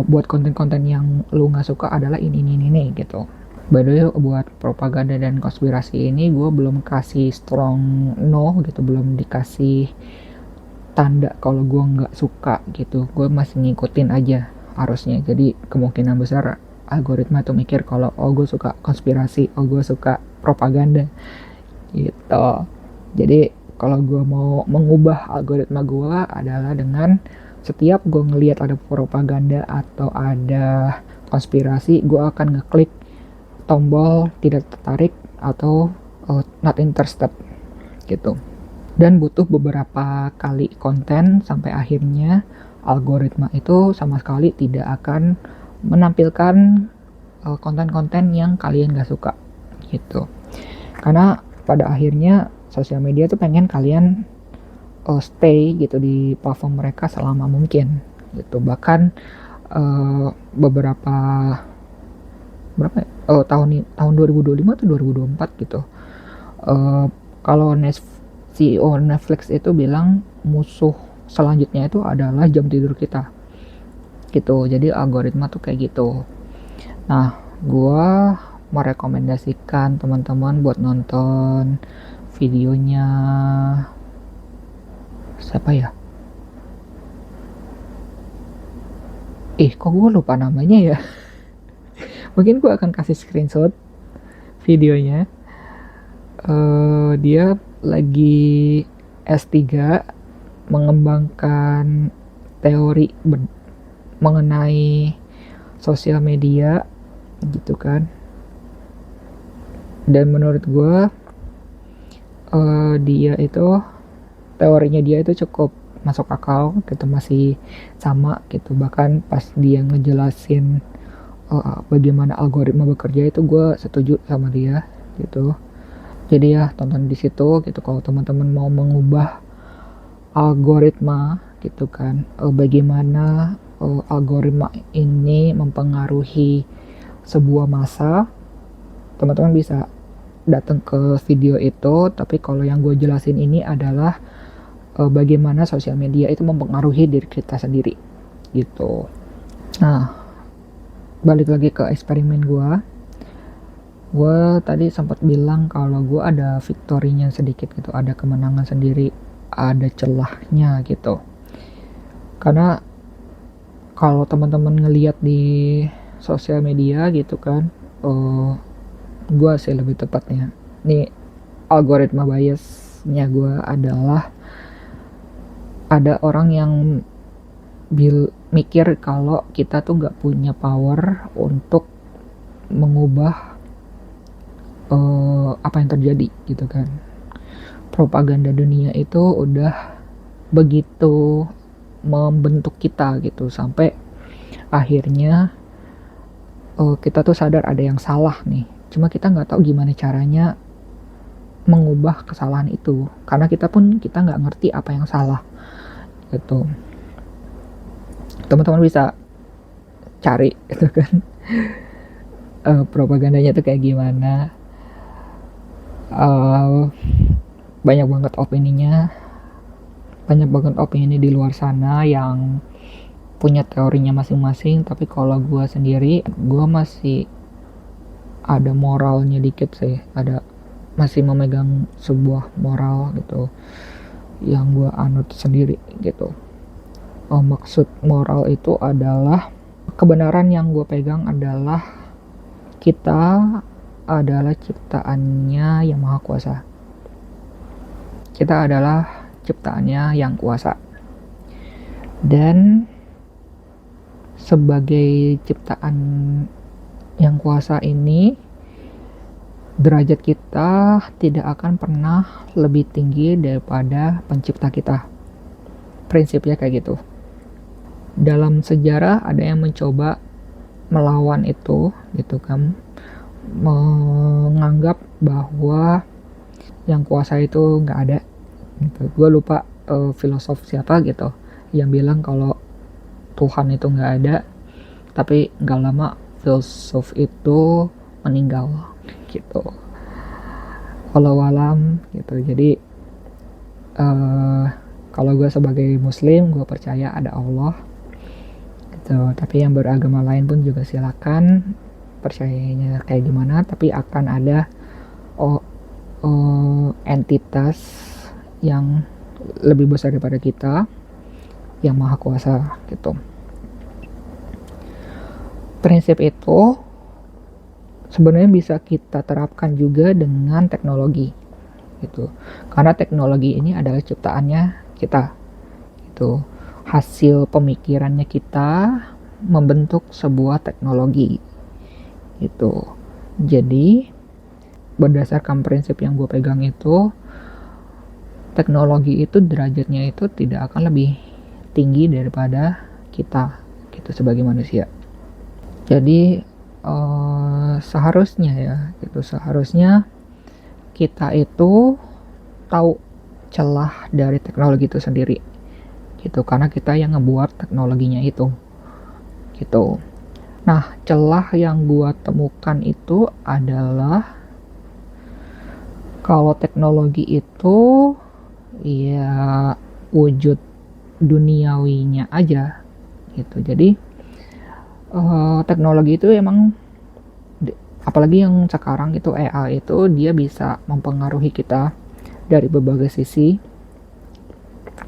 buat konten-konten yang lu nggak suka adalah ini gitu. By the way, buat propaganda dan konspirasi ini gue belum kasih strong no gitu, belum dikasih tanda kalau gue nggak suka gitu. Gue masih ngikutin aja harusnya. Jadi kemungkinan besar algoritma tuh mikir kalau gue suka konspirasi, gue suka propaganda gitu. Jadi kalau gue mau mengubah algoritma gue adalah dengan setiap gue ngelihat ada propaganda atau ada konspirasi, gue akan ngeklik tombol tidak tertarik atau not interested gitu. Dan butuh beberapa kali konten sampai akhirnya algoritma itu sama sekali tidak akan menampilkan konten-konten yang kalian gak suka gitu. Karena pada akhirnya sosial media tuh pengen kalian stay gitu di platform mereka selama mungkin gitu. Bahkan beberapa tahun 2025 atau 2024 gitu, kalau CEO Netflix itu bilang musuh selanjutnya itu adalah jam tidur kita gitu. Jadi algoritma tuh kayak gitu. Nah, gua merekomendasikan teman-teman buat nonton videonya siapa ya? Kok gue lupa namanya ya? Mungkin gue akan kasih screenshot videonya. Dia lagi S3 mengembangkan teori mengenai sosial media gitu kan. Dan menurut gue dia itu teorinya dia itu cukup masuk akal gitu, masih sama gitu. Bahkan pas dia ngejelasin bagaimana algoritma bekerja itu gue setuju sama dia gitu. Jadi ya tonton di situ gitu kalau teman-teman mau mengubah algoritma gitu kan, bagaimana algoritma ini mempengaruhi sebuah masa. Teman-teman bisa datang ke video itu, tapi kalau yang gue jelasin ini adalah bagaimana sosial media itu mempengaruhi diri kita sendiri gitu. Nah, balik lagi ke eksperimen gue tadi sempat bilang kalau gue ada victory-nya sedikit gitu, ada kemenangan sendiri, ada celahnya gitu. Karena kalau teman-teman ngelihat di sosial media gitu kan, gue sih lebih tepatnya nih, algoritma biasnya gue adalah ada orang yang mikir kalau kita tuh gak punya power untuk mengubah apa yang terjadi gitu kan. Propaganda dunia itu udah begitu membentuk kita gitu, sampai akhirnya kita tuh sadar ada yang salah nih, cuma kita nggak tahu gimana caranya mengubah kesalahan itu, karena kita nggak ngerti apa yang salah gitu. Teman-teman bisa cari gitu kan propagandanya tuh kayak gimana. Banyak banget opini di luar sana yang punya teorinya masing-masing, tapi kalau gue sendiri, gue masih ada moralnya dikit sih, masih memegang sebuah moral gitu yang gue anut sendiri gitu. Maksud moral itu adalah kebenaran yang gue pegang adalah kita adalah ciptaannya yang maha kuasa. Kita adalah ciptaannya yang kuasa. Dan sebagai ciptaan yang kuasa ini, derajat kita tidak akan pernah lebih tinggi daripada pencipta kita. Prinsipnya kayak gitu. Dalam sejarah ada yang mencoba melawan itu gitu kan, menganggap bahwa yang kuasa itu nggak ada gitu. Gue lupa filosof siapa gitu yang bilang kalau Tuhan itu nggak ada, tapi nggak lama filsuf itu meninggal gitu. Walau alam gitu. Jadi kalau gue sebagai muslim, gue percaya ada Allah gitu. Tapi yang beragama lain pun juga silakan percayanya kayak gimana, tapi akan ada entitas yang lebih besar daripada kita, yang maha kuasa gitu. Prinsip itu sebenarnya bisa kita terapkan juga dengan teknologi gitu, karena teknologi ini adalah ciptaannya kita gitu. Hasil pemikirannya kita membentuk sebuah teknologi gitu. Jadi berdasarkan prinsip yang gue pegang itu, teknologi itu derajatnya itu tidak akan lebih tinggi daripada kita gitu sebagai manusia. Jadi seharusnya kita itu tahu celah dari teknologi itu sendiri gitu, karena kita yang ngebuat teknologinya itu gitu. Nah, celah yang gua temukan itu adalah kalau teknologi itu ya wujud duniawinya aja gitu. Jadi teknologi itu emang apalagi yang sekarang itu AI itu dia bisa mempengaruhi kita dari berbagai sisi,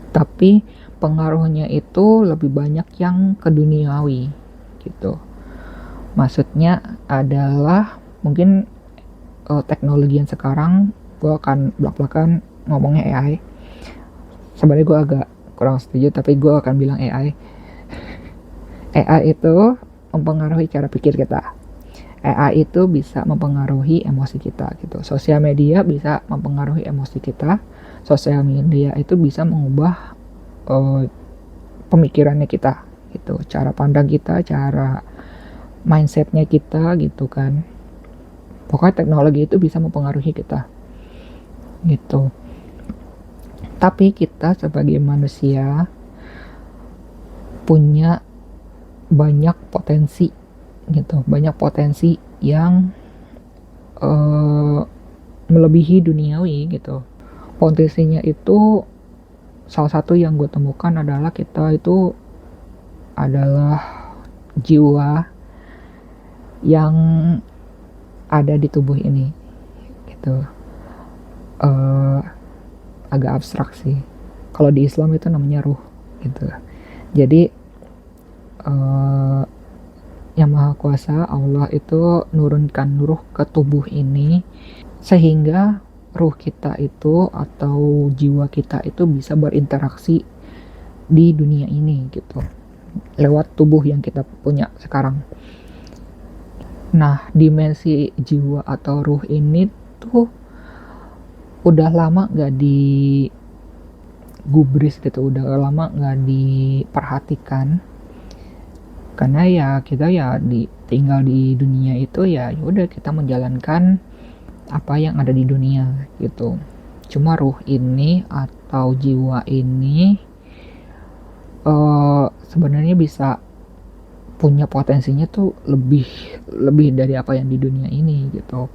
tapi pengaruhnya itu lebih banyak yang ke duniawi gitu. Maksudnya adalah mungkin teknologi yang sekarang gue akan belak-belakan ngomongnya AI. Sebenarnya gue agak kurang setuju, tapi gue akan bilang AI. AI itu mempengaruhi cara pikir kita. AI itu bisa mempengaruhi emosi kita gitu. Sosial media bisa mempengaruhi emosi kita. Sosial media itu bisa mengubah pemikirannya kita gitu. Cara pandang kita, cara mindsetnya kita gitu kan. Pokoknya teknologi itu bisa mempengaruhi kita gitu. Tapi kita sebagai manusia punya banyak potensi gitu, banyak potensi yang melebihi duniawi gitu. Potensinya itu salah satu yang gue temukan adalah kita itu adalah jiwa yang ada di tubuh ini gitu. Agak abstrak sih. Kalau di Islam itu namanya ruh gitu. Jadi yang Maha Kuasa Allah itu nurunkan ruh ke tubuh ini sehingga ruh kita itu atau jiwa kita itu bisa berinteraksi di dunia ini gitu lewat tubuh yang kita punya sekarang. Nah, dimensi jiwa atau ruh ini tuh udah lama gak digubris gitu, udah lama gak diperhatikan, karena ya kita ya tinggal di dunia itu ya udah kita menjalankan apa yang ada di dunia gitu. Cuma ruh ini atau jiwa ini sebenarnya bisa punya potensinya tuh lebih dari apa yang di dunia ini gitu.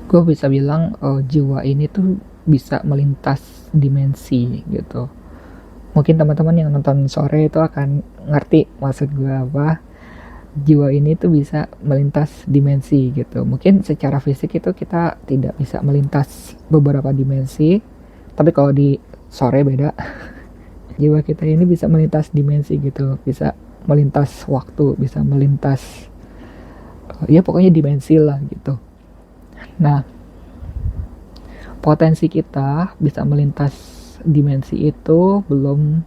Gue bisa bilang jiwa ini tuh bisa melintas dimensi gitu. Mungkin teman-teman yang nonton sore itu akan ngerti maksud gue apa. Jiwa ini tuh bisa melintas dimensi gitu. Mungkin secara fisik itu kita tidak bisa melintas beberapa dimensi, tapi kalau di sore beda. Jiwa kita ini bisa melintas dimensi gitu, bisa melintas waktu, bisa melintas ya pokoknya dimensi lah gitu. Nah, potensi kita bisa melintas dimensi itu belum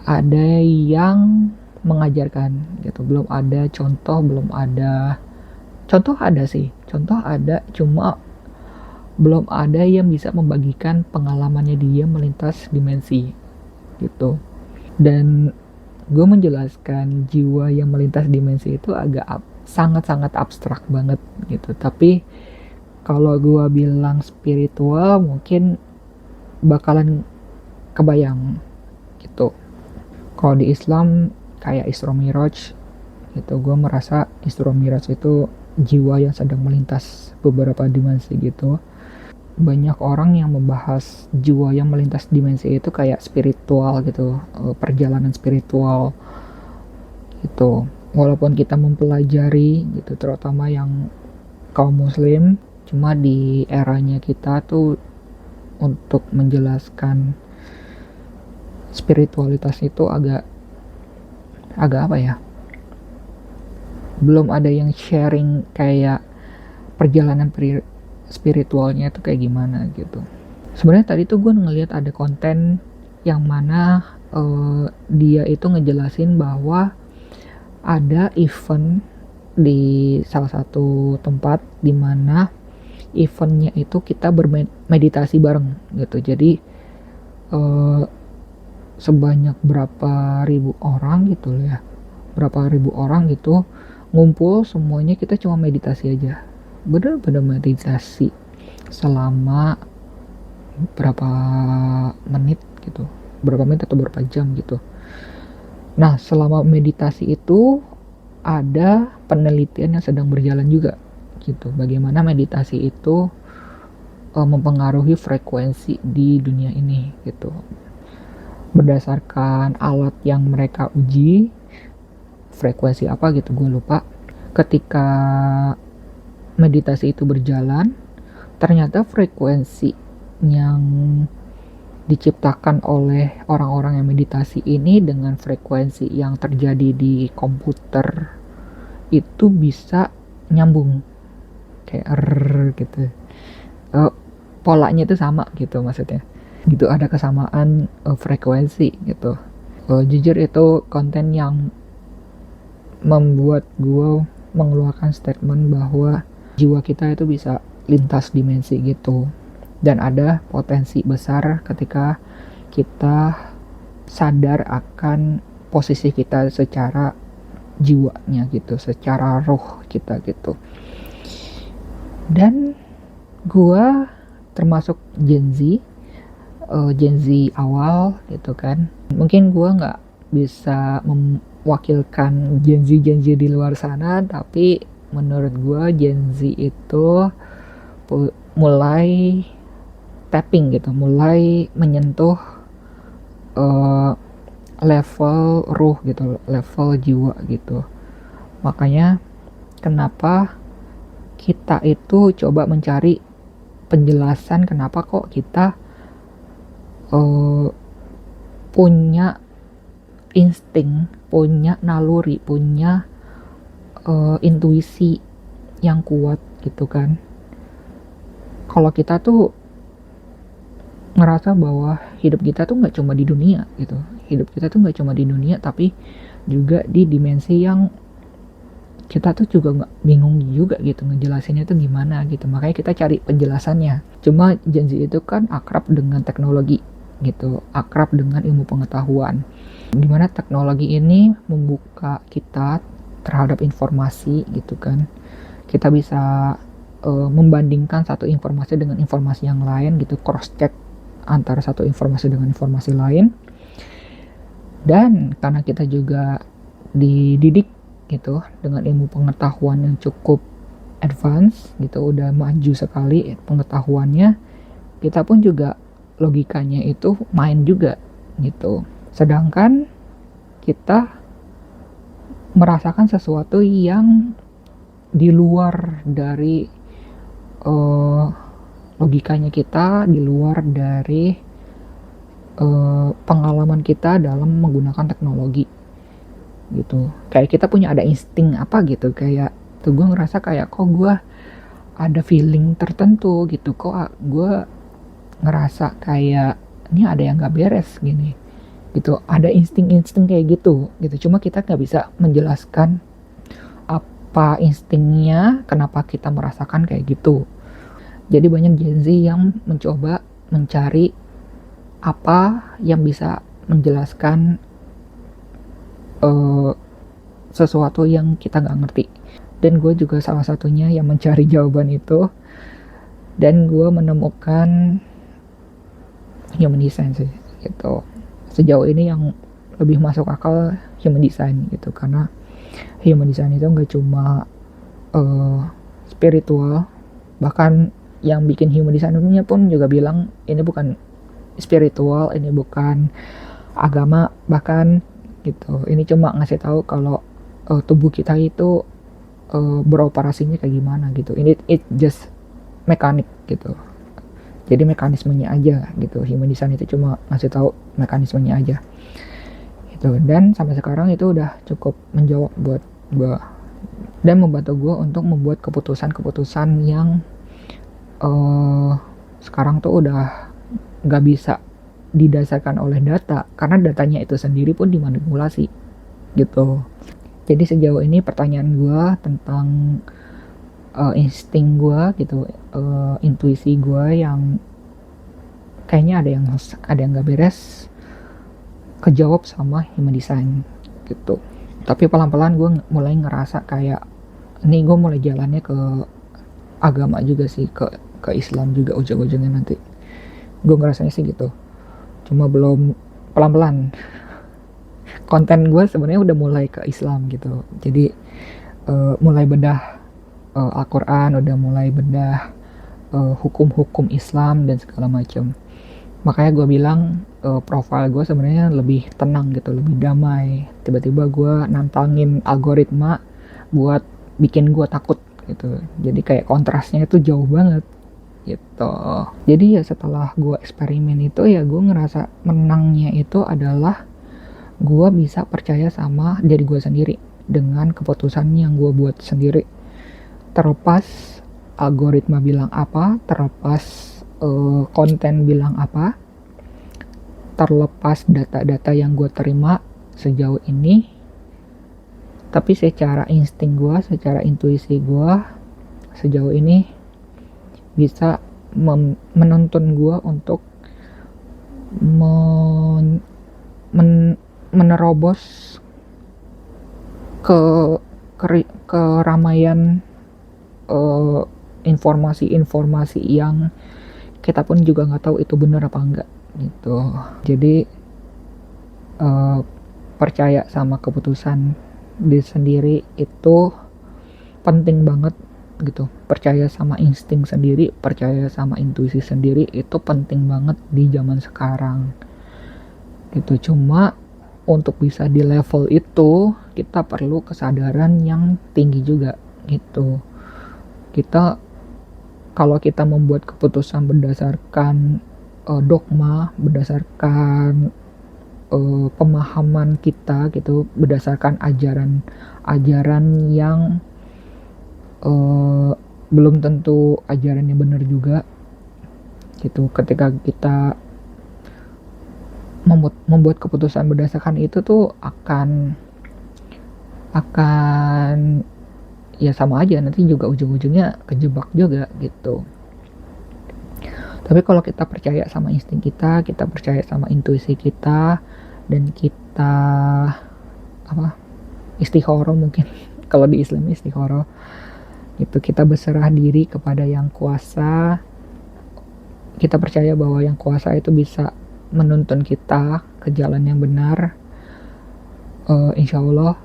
ada yang mengajarkan gitu, belum ada contoh, contoh ada cuma belum ada yang bisa membagikan pengalamannya dia melintas dimensi gitu. Dan gue menjelaskan jiwa yang melintas dimensi itu agak sangat-sangat abstrak banget gitu, tapi kalau gue bilang spiritual mungkin bakalan kebayang gitu. Kalau di Islam kayak Isra Miraj gitu, gue merasa Isra Miraj itu jiwa yang sedang melintas beberapa dimensi gitu. Banyak orang yang membahas jiwa yang melintas dimensi itu kayak spiritual gitu, perjalanan spiritual gitu. Walaupun kita mempelajari gitu, terutama yang kaum muslim, cuma di eranya kita tuh untuk menjelaskan spiritualitas itu agak apa ya, belum ada yang sharing kayak perjalanan spiritualnya itu kayak gimana gitu. Sebenarnya tadi tuh gue ngeliat ada konten yang mana dia itu ngejelasin bahwa ada event di salah satu tempat dimana eventnya itu kita bermeditasi bareng gitu. Jadi uh, sebanyak berapa ribu orang gitu ya, berapa ribu orang gitu ngumpul semuanya, kita cuma meditasi aja, bener-bener meditasi selama berapa menit gitu, berapa menit atau berapa jam gitu. Nah, selama meditasi itu ada penelitian yang sedang berjalan juga gitu, bagaimana meditasi itu mempengaruhi frekuensi di dunia ini gitu. Berdasarkan alat yang mereka uji, frekuensi apa gitu gue lupa, ketika meditasi itu berjalan, ternyata frekuensi yang diciptakan oleh orang-orang yang meditasi ini dengan frekuensi yang terjadi di komputer itu bisa nyambung kayak gitu. Polanya itu sama gitu maksudnya. Gitu, ada kesamaan frekuensi gitu. Jujur itu konten yang membuat gue mengeluarkan statement bahwa jiwa kita itu bisa lintas dimensi gitu, dan ada potensi besar ketika kita sadar akan posisi kita secara jiwanya gitu, secara roh kita gitu. Dan gua termasuk Gen Z awal gitu kan, mungkin gua nggak bisa mewakilkan Gen Z di luar sana, tapi menurut gua Gen Z itu mulai tapping gitu, mulai menyentuh level ruh gitu, level jiwa gitu. Makanya kenapa kita itu coba mencari penjelasan kenapa kok kita punya insting, punya naluri, punya intuisi yang kuat gitu kan. Kalau kita tuh ngerasa bahwa hidup kita tuh nggak cuma di dunia gitu, hidup kita tuh nggak cuma di dunia tapi juga di dimensi yang kita tuh juga nggak bingung juga gitu ngejelasinnya tuh gimana gitu, makanya kita cari penjelasannya. Cuma Gen Z itu kan akrab dengan teknologi gitu, akrab dengan ilmu pengetahuan, dimana teknologi ini membuka kita terhadap informasi gitu kan. Kita bisa membandingkan satu informasi dengan informasi yang lain gitu, cross check antara satu informasi dengan informasi lain. Dan karena kita juga dididik gitu dengan ilmu pengetahuan yang cukup advance gitu, udah maju sekali pengetahuannya, kita pun juga logikanya itu main juga gitu. Sedangkan kita merasakan sesuatu yang di luar dari logikanya kita, di luar dari pengalaman kita dalam menggunakan teknologi gitu. Kayak kita punya ada insting apa gitu, kayak tuh gue ngerasa kayak kok gue ada feeling tertentu gitu, kok gue ngerasa kayak ini ada yang gak beres gini gitu, ada insting-insting kayak gitu. Cuma kita gak bisa menjelaskan apa instingnya, kenapa kita merasakan kayak gitu. Jadi banyak Gen Z yang mencoba mencari apa yang bisa menjelaskan sesuatu yang kita nggak ngerti. Dan gue juga salah satunya yang mencari jawaban itu, dan gue menemukan human design sih gitu. Sejauh ini yang lebih masuk akal human design gitu, karena human design itu nggak cuma spiritual, bahkan yang bikin human design-nya pun juga bilang ini bukan spiritual, ini bukan agama bahkan gitu. Ini cuma ngasih tahu kalau tubuh kita itu beroperasinya kayak gimana gitu. Ini it just mekanik gitu. Jadi mekanismenya aja gitu. Human design itu cuma ngasih tahu mekanismenya aja. Gitu. Dan sampai sekarang itu udah cukup menjawab buat gue dan membantu gue untuk membuat keputusan-keputusan yang sekarang tuh udah nggak bisa didasarkan oleh data, karena datanya itu sendiri pun dimanipulasi gitu. Jadi sejauh ini pertanyaan gue tentang insting gue gitu, intuisi gue yang kayaknya ada yang nggak beres, kejawab sama human design gitu. Tapi pelan-pelan gue mulai ngerasa kayak ini gue mulai jalannya ke agama juga sih, ke Islam juga ujung-ujungnya nanti. Gue ngerasanya sih gitu. Cuma belum, pelan-pelan. Konten gue sebenarnya udah mulai ke Islam gitu. Jadi mulai bedah Al-Quran, udah mulai bedah hukum-hukum Islam dan segala macam. Makanya gue bilang profil gue sebenarnya lebih tenang gitu, lebih damai. Tiba-tiba gue nantangin algoritma buat bikin gue takut gitu. Jadi kayak kontrasnya itu jauh banget gitu. Jadi ya setelah gue eksperimen itu ya gue ngerasa menangnya itu adalah gue bisa percaya sama diri gue sendiri dengan keputusan yang gue buat sendiri. Terlepas algoritma bilang apa, terlepas konten bilang apa, terlepas data-data yang gue terima sejauh ini, tapi secara insting gue, secara intuisi gue sejauh ini bisa menuntun gue untuk menerobos ke keramaian informasi-informasi yang kita pun juga nggak tahu itu benar apa enggak gitu. Jadi percaya sama keputusan diri sendiri itu penting banget gitu. Percaya sama insting sendiri, percaya sama intuisi sendiri itu penting banget di zaman sekarang gitu. Cuma untuk bisa di level itu kita perlu kesadaran yang tinggi juga gitu. Kita kalau kita membuat keputusan berdasarkan dogma, berdasarkan pemahaman kita gitu, berdasarkan ajaran yang belum tentu ajarannya benar juga gitu. Ketika kita membuat keputusan berdasarkan itu tuh akan ya sama aja, nanti juga ujung-ujungnya kejebak juga gitu. Tapi kalau kita percaya sama insting kita percaya sama intuisi kita, dan kita istikharah mungkin kalau di Islam istikharah gitu, kita berserah diri kepada yang kuasa, kita percaya bahwa yang kuasa itu bisa menuntun kita ke jalan yang benar. Insya Allah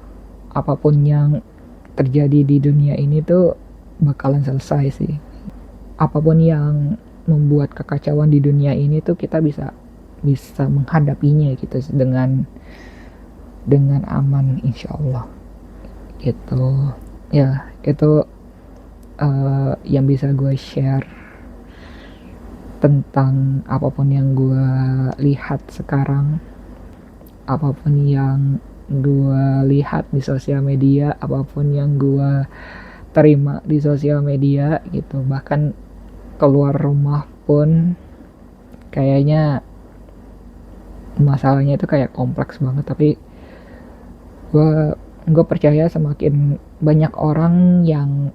apapun yang terjadi di dunia ini tuh bakalan selesai sih. Apapun yang membuat kekacauan di dunia ini tuh kita bisa menghadapinya gitu dengan aman insya Allah gitu. Ya itu yang bisa gue share tentang apapun yang gue lihat sekarang, apapun yang gue lihat di sosial media, apapun yang gue terima di sosial media gitu. Bahkan keluar rumah pun kayaknya masalahnya itu kayak kompleks banget. Tapi gue percaya semakin banyak orang yang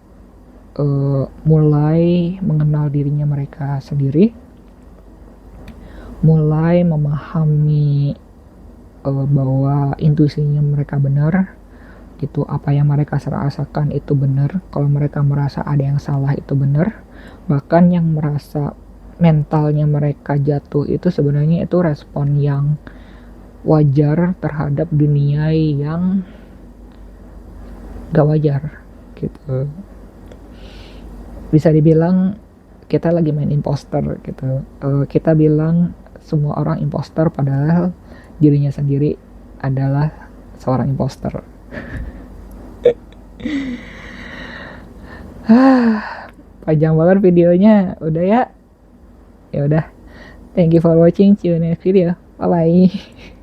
mulai mengenal dirinya mereka sendiri, mulai memahami bahwa intuisinya mereka benar gitu, apa yang mereka rasakan itu benar, kalau mereka merasa ada yang salah itu benar, bahkan yang merasa mentalnya mereka jatuh itu sebenarnya itu respon yang wajar terhadap dunia yang gak wajar gitu. Bisa dibilang kita lagi main imposter gitu. Kita bilang semua orang imposter padahal dirinya sendiri adalah seorang imposter. Panjang banget videonya, udah ya. Ya udah. Thank you for watching. See you next video. Bye bye.